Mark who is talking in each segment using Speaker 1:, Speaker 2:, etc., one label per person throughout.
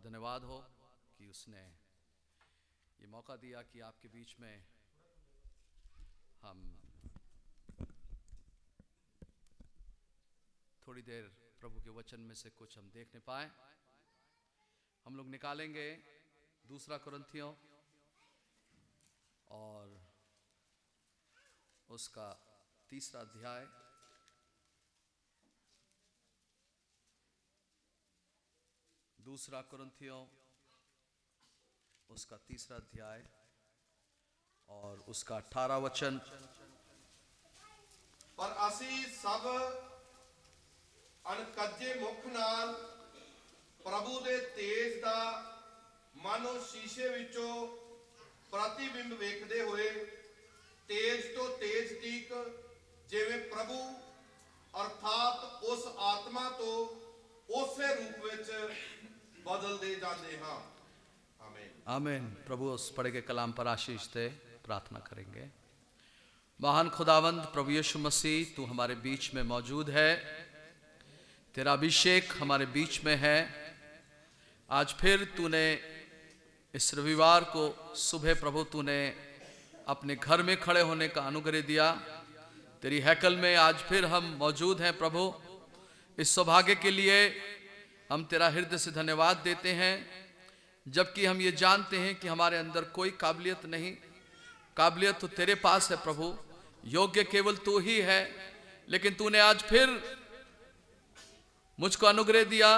Speaker 1: धन्यवाद हो कि उसने ये मौका दिया कि आपके बीच में हम थोड़ी देर प्रभु के वचन में से कुछ हम देखने पाए। हम लोग निकालेंगे दूसरा कुरिन्थियों और उसका तीसरा अध्याय। दूसरा कुरिन्थियों उसका तीसरा अध्याय और उसका 18 वचन।
Speaker 2: पर असी सब अणकजे मुख नाल प्रभु दे तेज दा मानो शीशे विचों प्रतिबिंब वेखदे होए तेज तो तेज तीक जिवें प्रभु अर्थात उस आत्मा तो उसे रूप विच बदलते जाते हैं। आमीन
Speaker 1: आमीन। प्रभु उस पढ़े के कलाम पर आशीष दे। प्रार्थना करेंगे। महान खुदावंद प्रभु यीशु मसीह, तू हमारे बीच में मौजूद है, तेरा अभिषेक हमारे बीच में है। आज फिर तूने इस रविवार को सुबह प्रभु तूने अपने घर में खड़े होने का अनुग्रह दिया। तेरी हैकल में आज फिर हम मौजूद हैं प्रभु। इस सौभाग्य के लिए हम तेरा हृदय से धन्यवाद देते हैं, जबकि हम ये जानते हैं कि हमारे अंदर कोई काबिलियत नहीं, काबिलियत तो तेरे पास है प्रभु, योग्य केवल तू ही है। लेकिन तूने आज फिर मुझको अनुग्रह दिया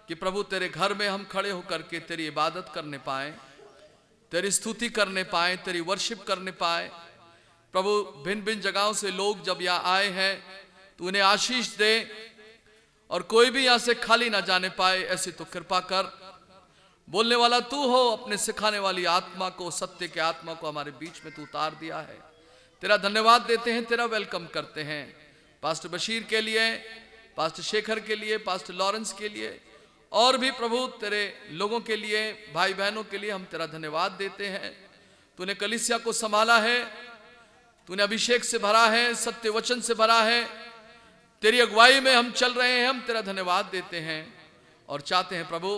Speaker 1: कि प्रभु तेरे घर में हम खड़े होकर के तेरी इबादत करने पाए, तेरी स्तुति करने पाए, तेरी वर्शिप करने पाए। प्रभु भिन्न भिन्न जगहों से लोग जब यहाँ आए हैं, तू उन्हें आशीष दे और कोई भी यहाँ से खाली ना जाने पाए, ऐसी तो कृपा कर। बोलने वाला तू हो, अपने सिखाने वाली आत्मा को, सत्य के आत्मा को हमारे बीच में तू उतार दिया है। तेरा धन्यवाद देते हैं, तेरा वेलकम करते हैं। पास्टर बशीर के लिए, पास्टर शेखर के लिए, पास्टर लॉरेंस के लिए और भी प्रभु तेरे लोगों के लिए, भाई बहनों के लिए हम तेरा धन्यवाद देते हैं। तूने कलीसिया को संभाला है, तूने अभिषेक से भरा है, सत्य वचन से भरा है, तेरी अगुवाई में हम चल रहे हैं। हम तेरा धन्यवाद देते हैं और चाहते हैं प्रभु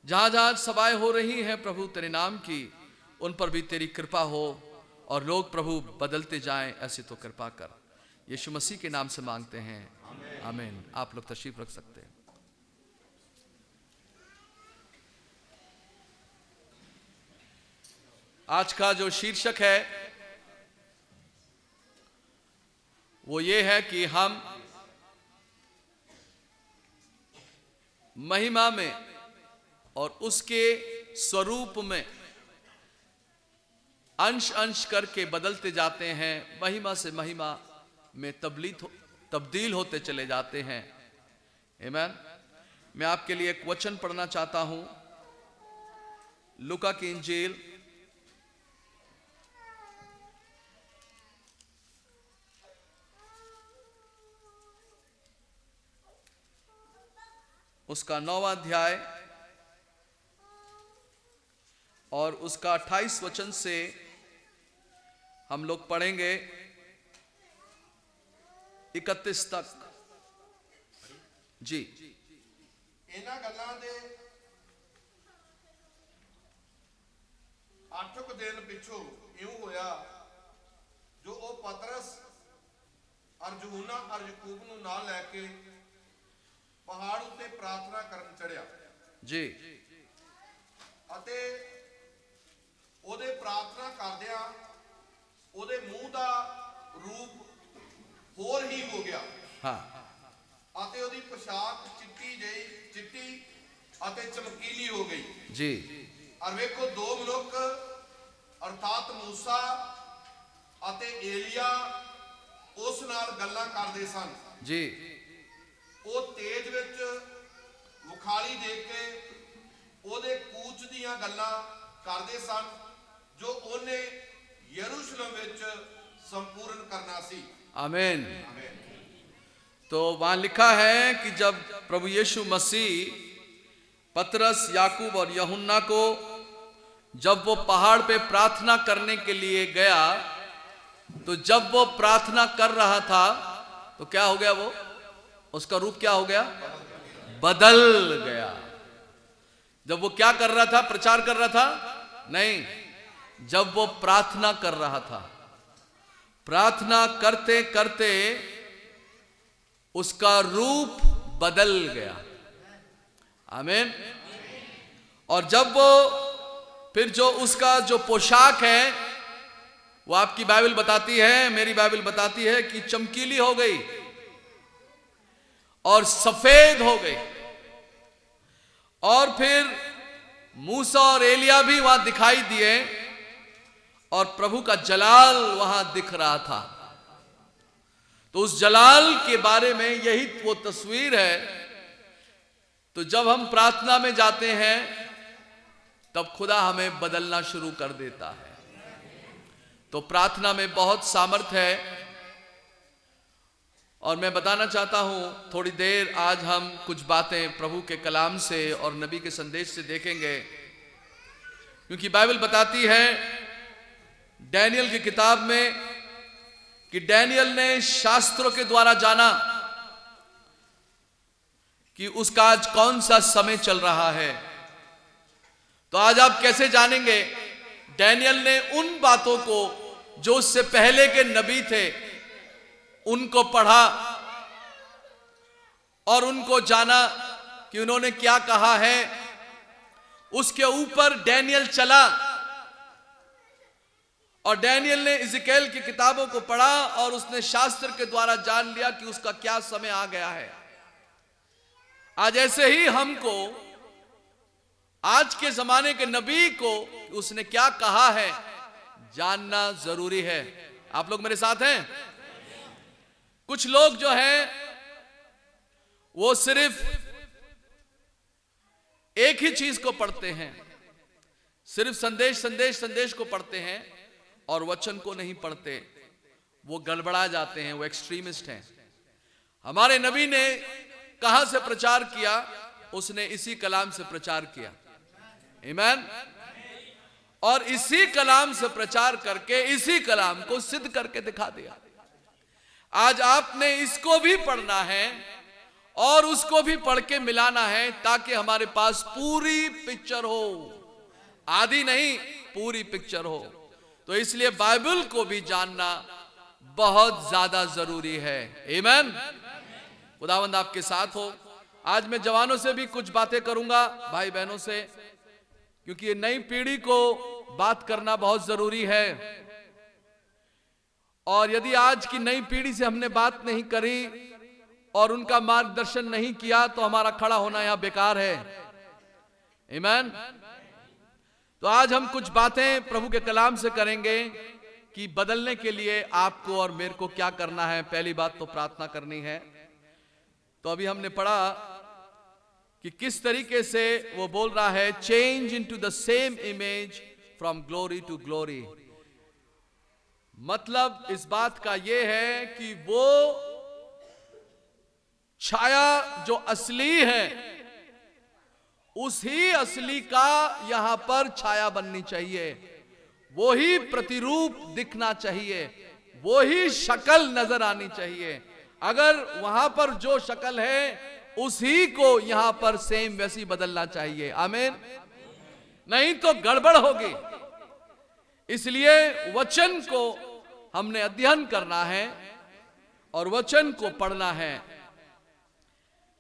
Speaker 1: जहां जहां सभाएं हो रही हैं प्रभु तेरे नाम की, उन पर भी तेरी कृपा हो और लोग प्रभु बदलते जाएं, ऐसी तो कृपा कर। यीशु मसीह के नाम से मांगते हैं, आमीन। आप लोग तशरीफ रख सकते हैं। आज का जो शीर्षक है वो ये है कि हम महिमा में और उसके स्वरूप में अंश अंश करके बदलते जाते हैं, महिमा से महिमा में तब्दील होते चले जाते हैं। आमीन। मैं आपके लिए एक वचन पढ़ना चाहता हूं, लूका की इंजील उसका 9वां अध्याय और उसका 28 वचन से हम लोग पढ़ेंगे 31 तक। जी।
Speaker 2: इन्हां गल्लां दे 8 दिन पिछों यूं होया जो ओ पतरस और यूहन्ना और याकूब नूं नाल लैके पहाड़ उत्ते प्रार्थना करन चढ़िया।
Speaker 1: जी।
Speaker 2: अते ओदे प्रार्थना करदियां ओदे मुंह दा रूप होर ही हो गया।
Speaker 1: हाँ।
Speaker 2: अते ओदी पोशाक चिट्टी अते चमकीली हो गई।
Speaker 1: जी।
Speaker 2: और वेखो दो मनुख अर्थात मूसा अते एलिया उस नाल गल्लां करदे सन।
Speaker 1: जी।
Speaker 2: ਉਹ ਤੇਜ ਵਿੱਚ ਮੁਖਾਲੀ ਦੇਖ ਕੇ ਉਹਦੇ ਕੂਚ ਦੀਆਂ ਗੱਲਾਂ ਕਰਦੇ ਸਨ ਜੋ ਉਹਨੇ यरूशलेम ਵਿੱਚ संपूर्ण करना सी।
Speaker 1: आमीन। तो वहां लिखा है कि जब प्रभु यीशु मसीह पतरस, याकूब और यूहन्ना को जब वो पहाड़ पे प्रार्थना करने के लिए गया, तो जब वो प्रार्थना कर रहा था तो क्या हो गया, वो उसका रूप क्या हो गया, बदल गया। जब वो क्या कर रहा था? प्रचार कर रहा था? नहीं, जब वो प्रार्थना कर रहा था। प्रार्थना करते करते उसका रूप बदल गया। आमीन। और जब वो फिर जो उसका जो पोशाक है, वो आपकी बाइबल बताती है, मेरी बाइबल बताती है कि चमकीली हो गई और सफेद हो गई। और फिर मूसा और एलिया भी वहां दिखाई दिए और प्रभु का जलाल वहां दिख रहा था। तो उस जलाल के बारे में यही वो तस्वीर है। तो जब हम प्रार्थना में जाते हैं तब खुदा हमें बदलना शुरू कर देता है। तो प्रार्थना में बहुत सामर्थ है। और मैं बताना चाहता हूं, थोड़ी देर आज हम कुछ बातें प्रभु के कलाम से और नबी के संदेश से देखेंगे, क्योंकि बाइबल बताती है डैनियल की किताब में कि डैनियल ने शास्त्रों के द्वारा जाना कि उसका आज कौन सा समय चल रहा है। तो आज आप कैसे जानेंगे? डैनियल ने उन बातों को जो उससे पहले के नबी थे उनको पढ़ा और उनको जाना कि उन्होंने क्या कहा है। उसके ऊपर डैनियल चला और डैनियल ने इज़ेकिएल की किताबों को पढ़ा और उसने शास्त्र के द्वारा जान लिया कि उसका क्या समय आ गया है। आज ऐसे ही हमको आज के जमाने के नबी को उसने क्या कहा है जानना जरूरी है। आप लोग मेरे साथ हैं? कुछ लोग जो हैं वो सिर्फ एक ही चीज को पढ़ते हैं, सिर्फ संदेश संदेश संदेश को पढ़ते हैं और वचन को नहीं पढ़ते। वो गड़बड़ा जाते हैं, वो एक्सट्रीमिस्ट हैं। हमारे नबी ने कहां से प्रचार किया? उसने इसी कलाम से प्रचार किया। आमीन। और इसी कलाम से प्रचार करके इसी कलाम को सिद्ध करके दिखा दिया। आज आपने इसको भी पढ़ना है और उसको भी पढ़ के मिलाना है ताकि हमारे पास पूरी पिक्चर हो, आधी नहीं पूरी पिक्चर हो। तो इसलिए बाइबल को भी जानना बहुत ज्यादा जरूरी है। आमीन। खुदावंद आपके साथ हो। आज मैं जवानों से भी कुछ बातें करूंगा, भाई बहनों से, क्योंकि ये नई पीढ़ी को बात करना बहुत जरूरी है। और यदि आज की नई पीढ़ी से हमने बात नहीं करी और उनका मार्गदर्शन नहीं किया तो हमारा खड़ा होना यहां बेकार है। आमीन। तो आज हम कुछ बातें प्रभु के कलाम से करेंगे कि बदलने के लिए आपको और मेरे को क्या करना है। पहली बात तो प्रार्थना करनी है। तो अभी हमने पढ़ा कि किस तरीके से वो बोल रहा है, change into the same image from glory to glory. मतलब इस बात का ये है कि वो छाया जो असली है उसी असली का यहां पर छाया बननी चाहिए, वो ही प्रतिरूप दिखना चाहिए, वो ही शक्ल नजर आनी चाहिए। अगर वहां पर जो शक्ल है उसी को यहां पर सेम वैसी बदलना चाहिए। आमीन। नहीं तो गड़बड़ होगी। इसलिए वचन को हमने अध्ययन करना है और वचन को पढ़ना है।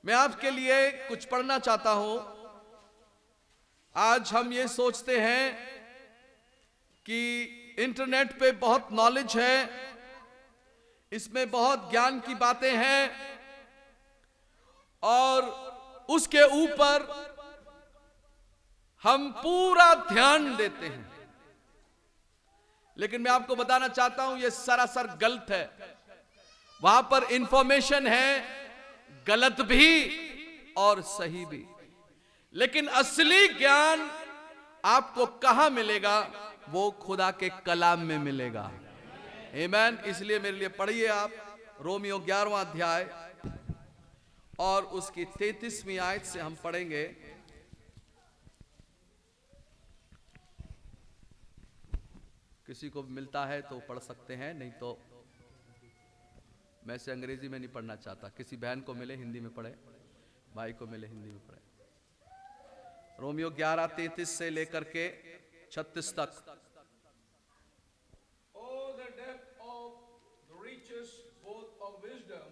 Speaker 1: मैं आपके लिए कुछ पढ़ना चाहता हूं। आज हम ये सोचते हैं कि इंटरनेट पे बहुत नॉलेज है, इसमें बहुत ज्ञान की बातें हैं और उसके ऊपर हम पूरा ध्यान देते हैं। लेकिन मैं आपको बताना चाहता हूं यह सरासर गलत है। वहां पर इंफॉर्मेशन है, गलत भी और सही भी, लेकिन असली ज्ञान आपको कहां मिलेगा? वो खुदा के कलाम में मिलेगा। आमीन। इसलिए मेरे लिए पढ़िए आप रोमियो 11वां अध्याय और उसकी 33वीं आयत से हम पढ़ेंगे। किसी को मिलता है तो पढ़ सकते हैं, नहीं तो मैं से अंग्रेजी में नहीं पढ़ना चाहता। किसी बहन को मिले हिंदी में पढ़े, भाई को मिले हिंदी में पढ़े। रोमियो 11:33 से लेकर के 36 तक।
Speaker 3: Oh, the depth of the riches both of wisdom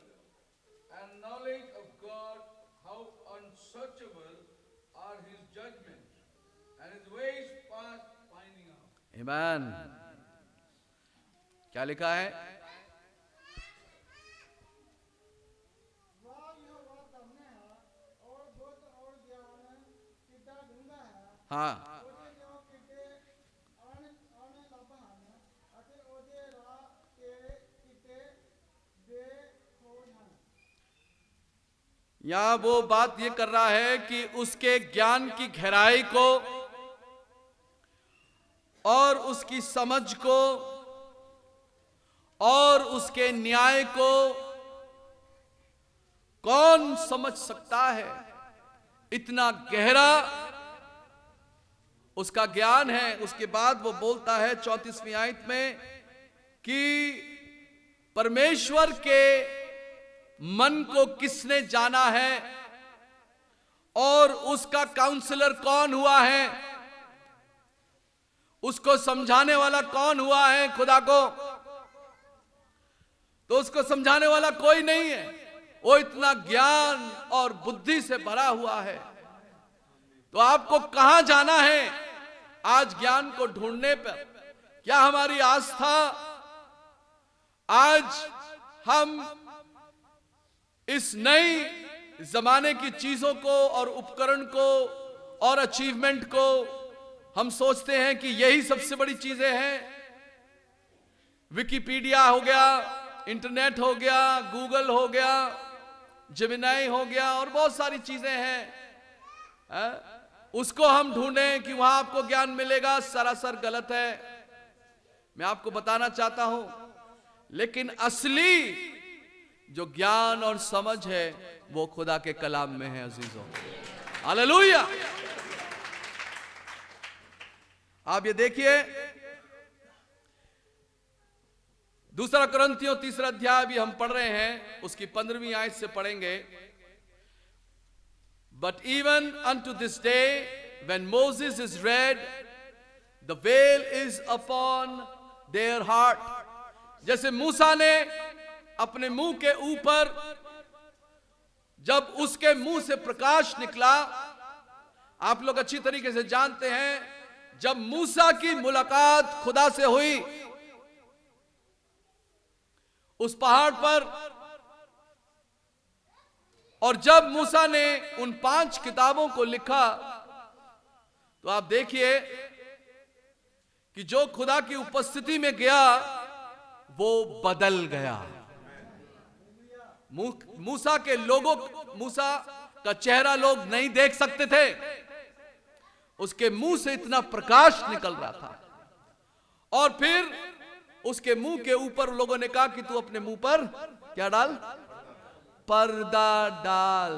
Speaker 3: and knowledge of God, how unsearchable are his judgments and his ways past finding out.
Speaker 1: आमीन। क्या लिखा है? हाँ, यहां वो बात ये कर रहा है कि उसके ज्ञान की गहराई को और उसकी समझ को और उसके न्याय को कौन समझ सकता है। इतना गहरा उसका ज्ञान है। उसके बाद वो बोलता है 34वीं आयत में कि परमेश्वर के मन को किसने जाना है और उसका काउंसलर कौन हुआ है, उसको समझाने वाला कौन हुआ है खुदा को। तो उसको समझाने वाला कोई नहीं है, वो इतना ज्ञान और बुद्धि से भरा हुआ है। तो आपको कहां जाना है आज ज्ञान को ढूंढने पर? क्या हमारी आस्था आज हम इस नई जमाने की चीजों को और उपकरण को और अचीवमेंट को हम सोचते हैं कि यही सबसे बड़ी चीजें हैं? विकिपीडिया हो गया, इंटरनेट हो गया, गूगल हो गया, जेमिनाई हो गया और बहुत सारी चीजें हैं, उसको हम ढूंढें कि वहां आपको ज्ञान मिलेगा, सरासर गलत है। मैं आपको बताना चाहता हूं, लेकिन असली जो ज्ञान और समझ है वो खुदा के कलाम में है अजीजों। हालेलुया। आप ये देखिए, दूसरा कुरिन्थियों 3 अध्याय भी हम पढ़ रहे हैं, उसकी 15वीं आयत से पढ़ेंगे। But even unto this day, when Moses is read, the veil is upon their heart. जैसे मूसा ने अपने मुंह के ऊपर, जब उसके मुंह से प्रकाश निकला, आप लोग अच्छी तरीके से जानते हैं, जब मूसा की मुलाकात खुदा से हुई उस पहाड़ पर, और जब मूसा ने उन 5 किताबों को लिखा, तो आप देखिए कि जो खुदा की उपस्थिति में गया वो बदल गया। मूसा के लोगों, मूसा का चेहरा लोग नहीं देख सकते थे, उसके मुंह से इतना प्रकाश निकल रहा था। और फिर उसके मुंह के ऊपर लोगों ने कहा कि तू अपने मुंह पर क्या डाल? पर्दा डाल,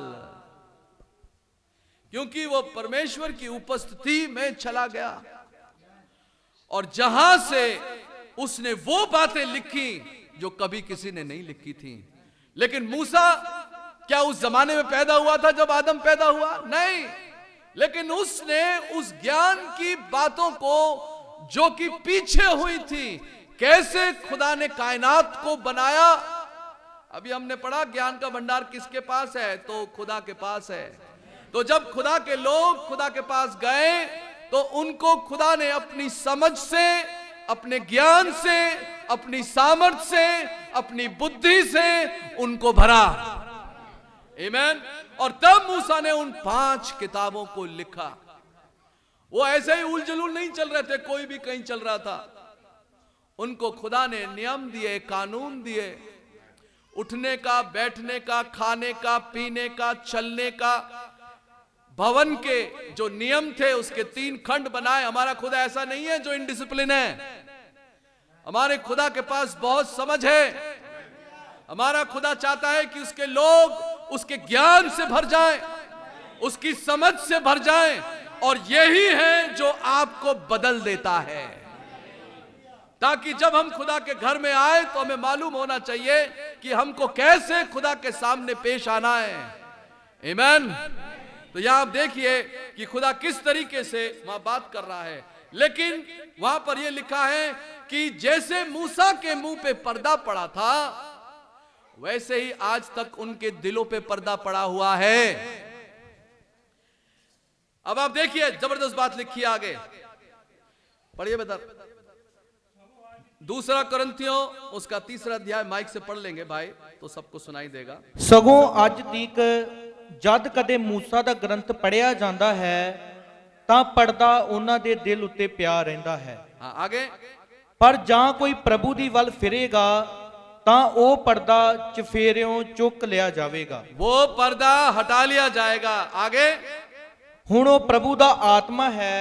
Speaker 1: क्योंकि वो परमेश्वर की उपस्थिति में चला गया। और जहां से उसने वो बातें लिखी जो कभी किसी ने नहीं लिखी थी। लेकिन मूसा क्या उस जमाने में पैदा हुआ था जब आदम पैदा हुआ? नहीं, लेकिन उसने उस ज्ञान की बातों को जो कि पीछे हुई थी, कैसे खुदा ने कायनात को बनाया। अभी हमने पढ़ा ज्ञान का भंडार किसके पास है? तो खुदा के पास है। तो जब खुदा के लोग खुदा के पास गए तो उनको खुदा ने अपनी समझ से, अपने ज्ञान से, अपनी सामर्थ्य से, अपनी बुद्धि से उनको भरा। आमीन। और तब मूसा ने उन 5 किताबों को लिखा। वो ऐसे ही उलझुल नहीं चल रहे थे, कोई भी कहीं चल रहा था। उनको खुदा ने नियम दिए, कानून दिए, उठने का, बैठने का, खाने का, पीने का, चलने का, भवन के जो नियम थे उसके 3 खंड बनाए। हमारा खुदा ऐसा नहीं है जो इनडिसिप्लिन है। हमारे खुदा के पास बहुत समझ है। हमारा खुदा चाहता है कि उसके लोग उसके ज्ञान से भर जाएं, उसकी समझ से भर जाएं, और यही है जो आपको बदल देता है। ताकि जब हम खुदा के घर में आए तो हमें मालूम होना चाहिए कि हमको कैसे खुदा के सामने पेश आना है। आमीन। तो यहां आप देखिए कि खुदा किस तरीके से वहां बात कर रहा है, लेकिन वहां पर यह लिखा है कि जैसे मूसा के मुंह पे पर्दा पड़ा था, वैसे ही आज तक उनके दिलों पे पर्दा पड़ा हुआ है। अब आप देखिए, जबरदस्त बात लिखी है आगे, पढ़िए बेटा। 2 कुरिन्थियों उसका 3 अध्याय माइक से पढ़ लेंगे भाई, तो सबको सुनाई देगा।
Speaker 4: सगों अज तक जद कदे मूसा दा ग्रंथ पढ़िया जाता है तां पर्दा उन्हां दे दिल उत्ते पिया रहिंदा है।
Speaker 1: हाँ आगे।
Speaker 4: पर जां कोई प्रभु दी वल फिरेगा तां ओ पर्दा चफेरियों चुक लिया जावेगा।
Speaker 1: वो पर्दा हटा लिया जाएगा। आगे।
Speaker 4: हुण ओ प्रभु दा आत्मा है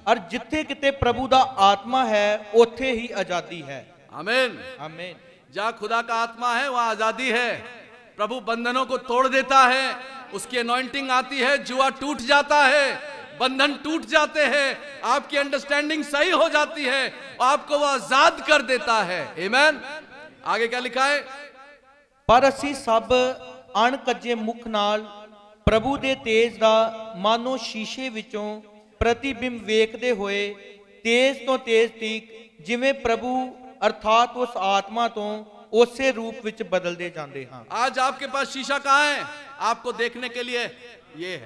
Speaker 4: और जिथे किते प्रभु दा आत्मा है ओथे ही आजादी है।
Speaker 1: आमीन
Speaker 4: आमीन।
Speaker 1: जहां खुदा का आत्मा है वहां आजादी है। प्रभु बंधनों को तोड़ देता है, उसकी अनॉइंटिंग आती है, जुआ टूट जाता है, बंधन टूट जाते हैं, आपकी अंडरस्टैंडिंग सही हो जाती है, आपको वो आजाद कर देता है। आमीन। आगे क्या लिखा है?
Speaker 4: पर असी सब अणकजे मुख नाल प्रभु दे तेज दा मानो शीशे विचों प्रतिबिंब वेखदे होए तेज तो तेज तीक जिवें प्रभु अर्थात उस आत्मा तो उसे रूप विच बदलते जाते हैं।
Speaker 1: आज आपके पास शीशा कहां है आपको देखने के लिए? ये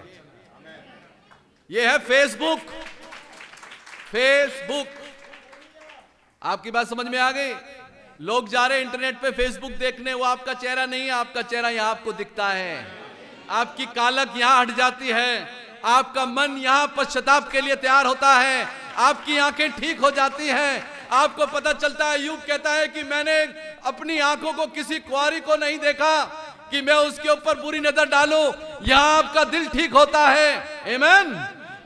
Speaker 1: है फेसबुक। फेसबुक। आपकी बात समझ में आ गई? लोग जा रहे इंटरनेट पे फेसबुक देखने, वो आपका चेहरा नहीं है, आपका चेहरा यहां आपको दिखता है। आपकी कालक यहां हट जाती है, आपका मन यहां पश्चाताप के लिए तैयार होता है, आपकी आंखें ठीक हो जाती हैं, आपको पता चलता है। यूब कहता है कि मैंने अपनी आंखों को किसी कुंवारी को नहीं देखा कि मैं उसके ऊपर बुरी नजर डालूं। यहां आपका दिल ठीक होता है। आमीन।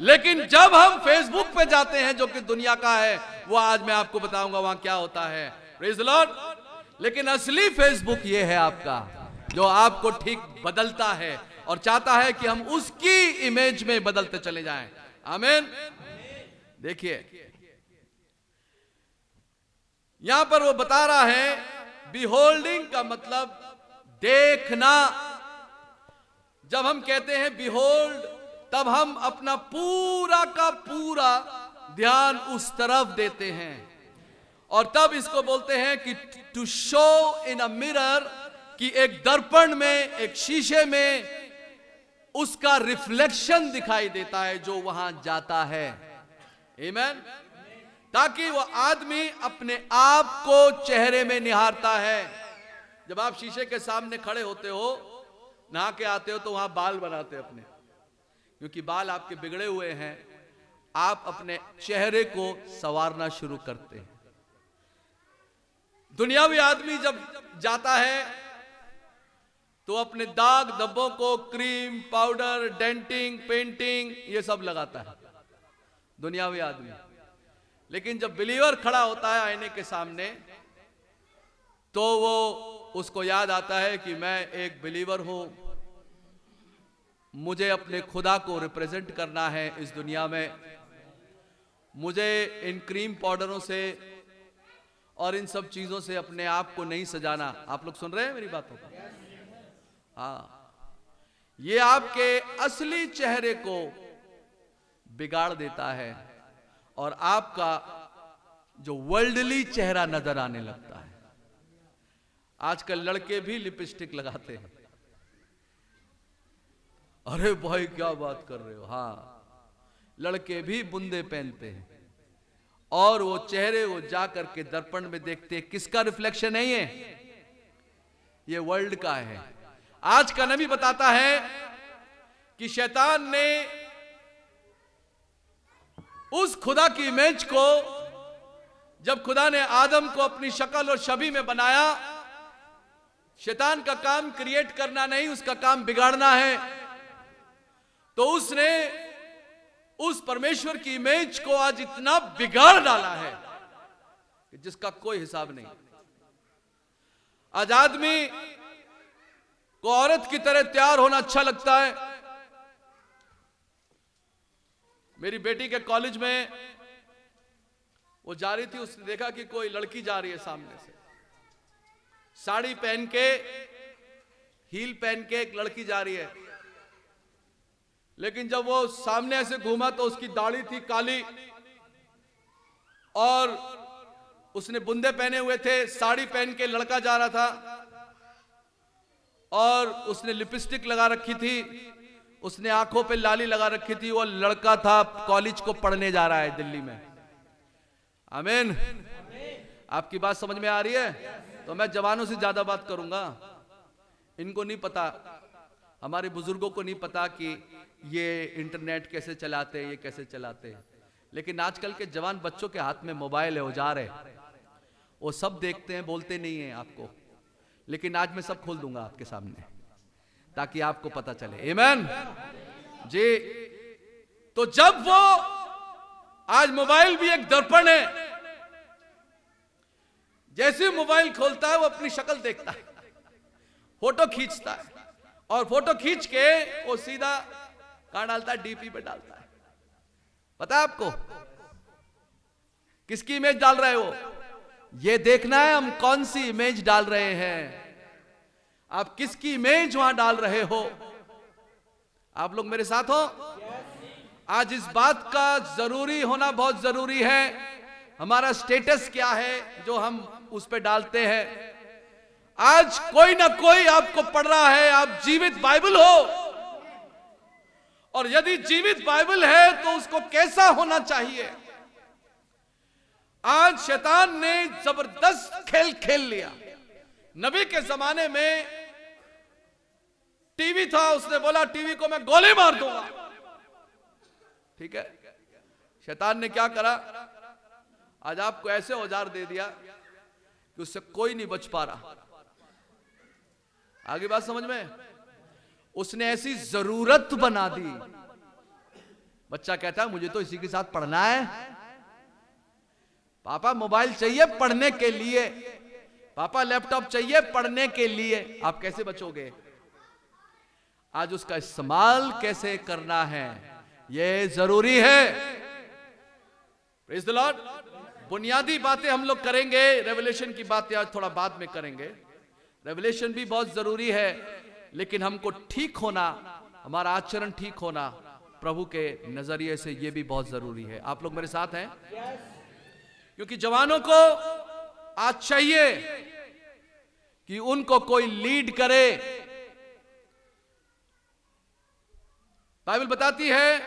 Speaker 1: लेकिन जब हम फेसबुक पे जाते हैं जो कि दुनिया का है, वो आज मैं आपको बताऊंगा वहां क्या होता है। Praise the Lord. लेकिन असली फेसबुक ये है आपका, जो आपको ठीक बदलता है और चाहता है कि हम उसकी इमेज में बदलते चले जाएं। आमीन। देखिए यहां पर वो बता रहा है, बिहोल्डिंग का मतलब देखना। जब हम कहते हैं बिहोल्ड, तब हम अपना पूरा का पूरा ध्यान उस तरफ देते हैं, और तब इसको बोलते हैं कि to show in a mirror, कि एक दर्पण में, एक शीशे में उसका रिफ्लेक्शन दिखाई देता है जो वहां जाता है। आमीन। ताकि वो आदमी अपने आप को चेहरे में निहारता है। जब आप शीशे के सामने खड़े होते हो, नहा के आते हो, तो वहां बाल बनाते अपने, क्योंकि बाल आपके बिगड़े हुए हैं। आप अपने चेहरे को संवारना शुरू करते हैं। दुनियावी आदमी जब जाता है तो अपने दाग धब्बों को क्रीम, पाउडर, डेंटिंग, पेंटिंग ये सब लगाता है दुनियावी आदमी। लेकिन जब बिलीवर खड़ा होता है आईने के सामने, तो वो उसको याद आता है कि मैं एक बिलीवर हूं, मुझे अपने खुदा को रिप्रेजेंट करना है इस दुनिया में। मुझे इन क्रीम पाउडरों से और इन सब चीजों से अपने आप को नहीं सजाना। आप लोग सुन रहे हैं मेरी बातों को? हाँ, ये आपके असली चेहरे को बिगाड़ देता है और आपका जो वर्ल्डली चेहरा नजर आने लगता है। आजकल लड़के भी लिपस्टिक लगाते हैं। अरे भाई क्या बात कर रहे हो? हाँ, लड़के भी बुंदे पहनते हैं और वो चेहरे वो जा करके दर्पण में देखते हैं। किसका रिफ्लेक्शन है ये वर्ल्ड का है। आज का नबी बताता है कि शैतान ने उस खुदा की इमेज को, जब खुदा ने आदम को अपनी शक्ल और छवि में बनाया, शैतान का काम क्रिएट करना नहीं, उसका काम बिगाड़ना है। तो उसने उस परमेश्वर की इमेज को आज इतना बिगाड़ डाला है कि जिसका कोई हिसाब नहीं। आज आदमी को औरत की तरह तैयार होना अच्छा लगता है। मेरी बेटी के कॉलेज में वो जा रही थी, उसने देखा कि कोई लड़की जा रही है सामने से, साड़ी पहन के, हील पहन के एक लड़की जा रही है। लेकिन जब वो सामने ऐसे घूमा तो उसकी दाढ़ी थी काली और उसने बुंदे पहने हुए थे, साड़ी पहन के लड़का जा रहा था और उसने लिपस्टिक लगा रखी थी, उसने आंखों पे लाली लगा रखी थी। वो लड़का था कॉलेज को पढ़ने जा रहा है दिल्ली में। आमीन। आपकी बात समझ में आ रही है? तो मैं जवानों से ज्यादा बात करूंगा। इनको नहीं पता, हमारे बुजुर्गों को नहीं पता कि ये इंटरनेट कैसे चलाते हैं, ये कैसे चलाते हैं। लेकिन आजकल के जवान बच्चों के हाथ में मोबाइल है, औजार है, वो सब देखते हैं, बोलते नहीं है आपको। लेकिन आज मैं सब खोल दूंगा आपके सामने ताकि आपको पता चले। आमीन जी। तो जब वो आज मोबाइल भी एक दर्पण है, जैसे मोबाइल खोलता है वो अपनी शक्ल देखता है, फोटो खींचता है और फोटो खींच के वो सीधा कहां डालता है? डीपी पे डालता है। पता है आपको किसकी इमेज डाल रहे हो? ये देखना है हम कौन सी इमेज डाल रहे हैं। आप किसकी इमेज वहां डाल रहे हो? आप लोग मेरे साथ हो? आज इस बात का जरूरी होना बहुत जरूरी है। हमारा स्टेटस क्या है जो हम उस पे डालते हैं। आज कोई ना कोई आपको पढ़ रहा है, आप जीवित बाइबल हो, और यदि जीवित बाइबल है तो उसको कैसा होना चाहिए। आज शैतान ने जबरदस्त खेल खेल लिया। नबी के जमाने में टीवी था, उसने बोला टीवी को मैं गोले मार दूंगा। ठीक है, शैतान ने क्या करा? आज आपको ऐसे औजार दे दिया कि उससे कोई नहीं बच पा रहा। आगे बात समझ में? उसने ऐसी जरूरत बना दी। बच्चा कहता है मुझे तो इसी के साथ पढ़ना है, पापा मोबाइल चाहिए पढ़ने के लिए, पापा लैपटॉप चाहिए पढ़ने के लिए। आप कैसे बचोगे? आज उसका इस्तेमाल कैसे करना है यह जरूरी है। Praise the Lord. बुनियादी बातें हम लोग करेंगे, रेवलेशन की बातें आज थोड़ा बाद में करेंगे। रेवलेशन भी बहुत जरूरी है, लेकिन हमको ठीक होना, हमारा आचरण ठीक होना प्रभु के नजरिए से यह भी बहुत जरूरी है। आप लोग मेरे साथ हैं? क्योंकि जवानों को आज चाहिए कि उनको कोई लीड करे। बाइबल बताती है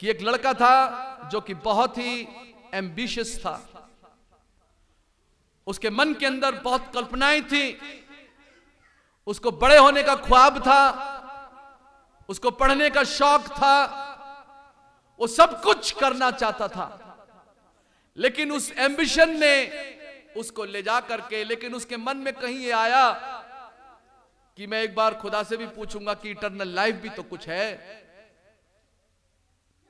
Speaker 1: कि एक लड़का था जो कि बहुत ही एम्बिशियस था। उसके मन के अंदर बहुत कल्पनाएं थी, उसको बड़े होने का ख्वाब था, उसको पढ़ने का शौक था, वो सब कुछ करना चाहता था। लेकिन उस एम्बिशन ने उसको ले जा करके, लेकिन उसके मन में कहीं ये आया कि मैं एक बार खुदा से भी पूछूंगा कि इटर्नल लाइफ भी तो कुछ है।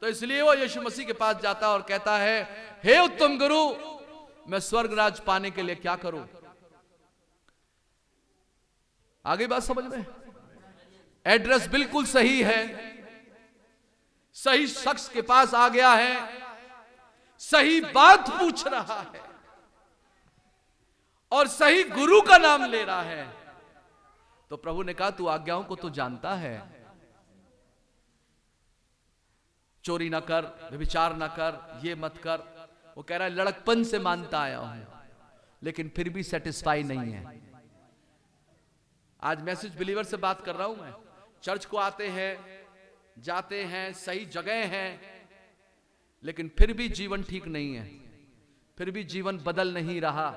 Speaker 1: तो इसलिए वो यीशु मसीह के पास जाता और कहता है, हे उत्तम गुरु, मैं स्वर्ग राज पाने के लिए क्या करूं? आगे बात समझ में? एड्रेस बिल्कुल सही है, सही शख्स के पास आ गया है, सही बात पूछ रहा है और सही गुरु का नाम ले रहा है। तो प्रभु ने कहा, तू आज्ञाओं को तो जानता है, चोरी ना कर, व्यभिचार ना कर, ये मत कर। वो कह रहा है लड़कपन से मानता आया हूं, लेकिन फिर भी सेटिस्फाई नहीं है। आज मैसेज बिलीवर से बात कर रहा हूं मैं। चर्च को आते हैं, जाते हैं, सही जगह हैं, लेकिन फिर भी जीवन ठीक नहीं है, फिर भी जीवन बदल नहीं रहा।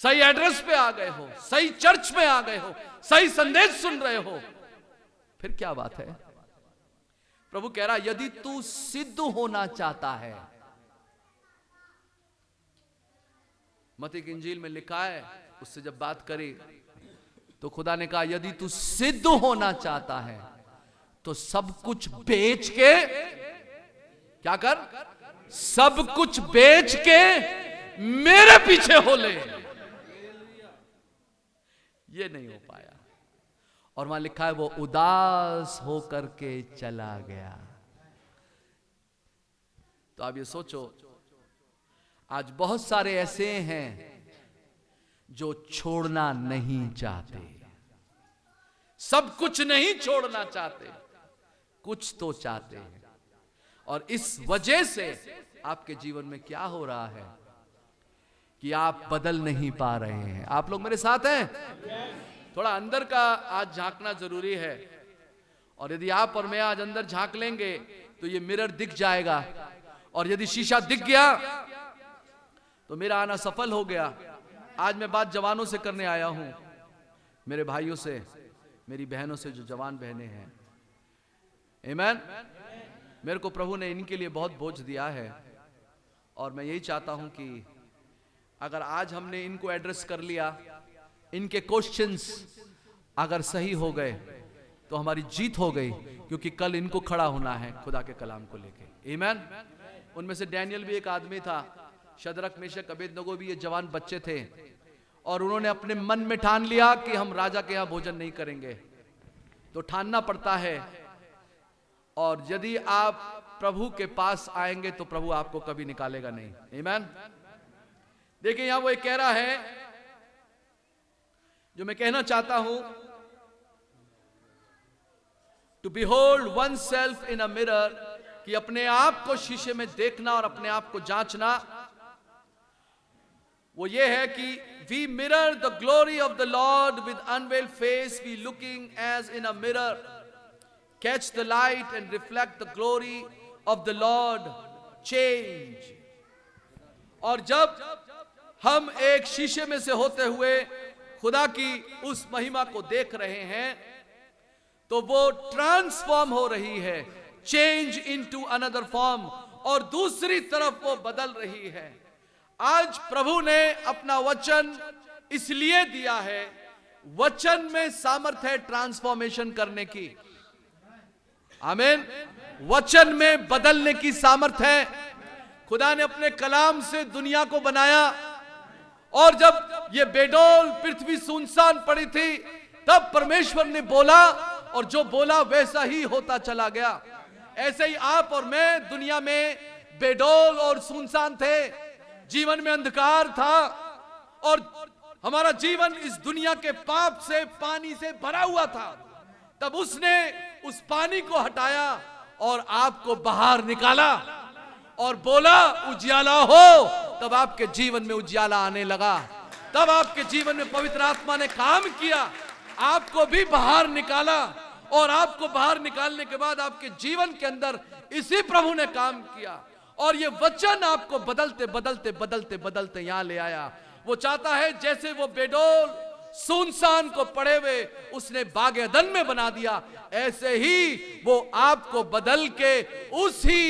Speaker 1: सही एड्रेस पे आ गए हो, सही चर्च में आ गए हो, सही संदेश सुन रहे हो, फिर क्या बात है? प्रभु कह रहा, यदि तू सिद्ध होना चाहता है, मत्ती की इंजील में लिखा है, उससे जब बात करी तो खुदा ने कहा, यदि तू सिद्ध होना चाहता है तो सब कुछ बेच के क्या कर? सब कुछ बेच के मेरे पीछे हो ले। ये नहीं हो पाया, और वहां लिखा है वो उदास होकर के चला गया। तो आप ये सोचो, आज बहुत सारे ऐसे हैं जो छोड़ना नहीं चाहते, सब कुछ नहीं छोड़ना चाहते। कुछ तो चाहते हैं। और इस वजह से आपके जीवन में क्या हो रहा है कि आप बदल नहीं पा रहे हैं। आप लोग मेरे साथ हैं? थोड़ा अंदर का आज झांकना जरूरी है। और यदि आप और मैं आज अंदर झांक लेंगे तो ये मिरर दिख जाएगा। और यदि शीशा दिख गया तो मेरा आना सफल हो गया। आज मैं बात जवानों से करने आया हूं, मेरे भाइयों से, मेरी बहनों से जो जवान बहनें हैं। आमीन। मेरे को प्रभु ने इनके लिए बहुत बोझ दिया है और मैं यही चाहता हूं कि अगर आज हमने इनको एड्रेस कर लिया, इनके क्वेश्चंस अगर सही हो गए तो हमारी जीत हो गई, क्योंकि कल इनको खड़ा होना है खुदा के कलाम को लेके। आमीन। उनमें से डैनियल भी एक आदमी था, शद्रक मेशक अबेदनगो भी ये जवान बच्चे थे, और उन्होंने अपने मन में ठान लिया कि हम राजा के यहां भोजन नहीं करेंगे। तो ठानना पड़ता है, और यदि आप प्रभु के पास आएंगे तो प्रभु आपको कभी निकालेगा नहीं। आमीन। देखिए यहां वो एक कह रहा है जो मैं कहना चाहता हूं, to behold oneself in a mirror, कि अपने आप को शीशे में देखना और अपने आप को जांचना, वो ये है कि we mirror the glory of the Lord with unveiled face, we looking as in a mirror, catch the light and reflect the glory of the Lord, change. और जब हम एक शीशे में से होते हुए खुदा की उस महिमा को देख रहे हैं तो वो ट्रांसफॉर्म हो रही है, चेंज इनटू अनदर फॉर्म, और दूसरी तरफ वो बदल रही है। आज प्रभु ने अपना वचन इसलिए दिया है, वचन में सामर्थ्य है ट्रांसफॉर्मेशन करने की। आमीन। वचन में बदलने की सामर्थ्य है। खुदा ने अपने कलाम से दुनिया को बनाया, और जब ये बेडौल पृथ्वी सुनसान पड़ी थी तब परमेश्वर ने बोला, और जो बोला वैसा ही होता चला गया। ऐसे ही आप और मैं दुनिया में बेडौल और सुनसान थे, जीवन में अंधकार था, और हमारा जीवन इस दुनिया के पाप से, पानी से भरा हुआ था। तब उसने उस पानी को हटाया और आपको बाहर निकाला और बोला उजियाला हो। तब आपके जीवन में उजियाला आने लगा, तब आपके जीवन में पवित्र आत्मा ने काम किया, आपको भी बाहर निकाला, और आपको बाहर निकालने के बाद आपके जीवन के अंदर इसी प्रभु ने काम किया, और ये वचन आपको बदलते बदलते बदलते बदलते यहां ले आया। वो चाहता है जैसे वो बेडौल सुनसान को पड़े हुए उसने बाग अदन में बना दिया, ऐसे ही वो आपको बदल के उसी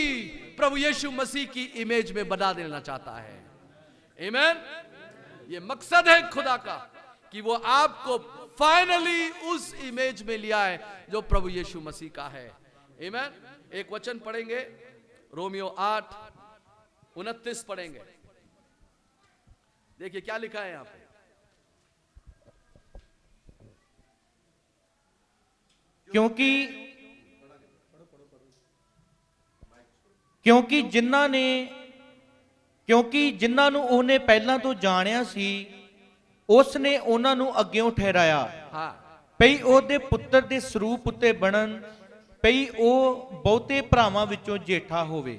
Speaker 1: प्रभु यीशु मसीह की इमेज में बना देना चाहता है। आमीन। ये मकसद है खुदा का कि वो आपको फाइनली उस इमेज में लिया है जो प्रभु यीशु मसीह का है। आमीन। एक वचन पढ़ेंगे, रोमियो 8:29 पढ़ेंगे। देखिए क्या लिखा है यहां पे।
Speaker 4: ਕਿਉਂਕਿ ਜਿਨ੍ਹਾਂ ਨੂੰ ਉਹਨੇ ਪਹਿਲਾਂ ਤੋਂ ਜਾਣਿਆ ਸੀ ਉਸ ਨੇ ਉਹਨਾਂ ਨੂੰ ਅੱਗਿਓਂ ਠਹਿਰਾਇਆ ਪਈ ਉਹਦੇ ਪੁੱਤਰ ਦੇ ਸਰੂਪ ਉੱਤੇ ਬਣਨ, ਪਈ ਉਹ ਬਹੁਤੇ ਭਰਾਵਾਂ ਵਿੱਚੋਂ ਜੇਠਾ ਹੋਵੇ।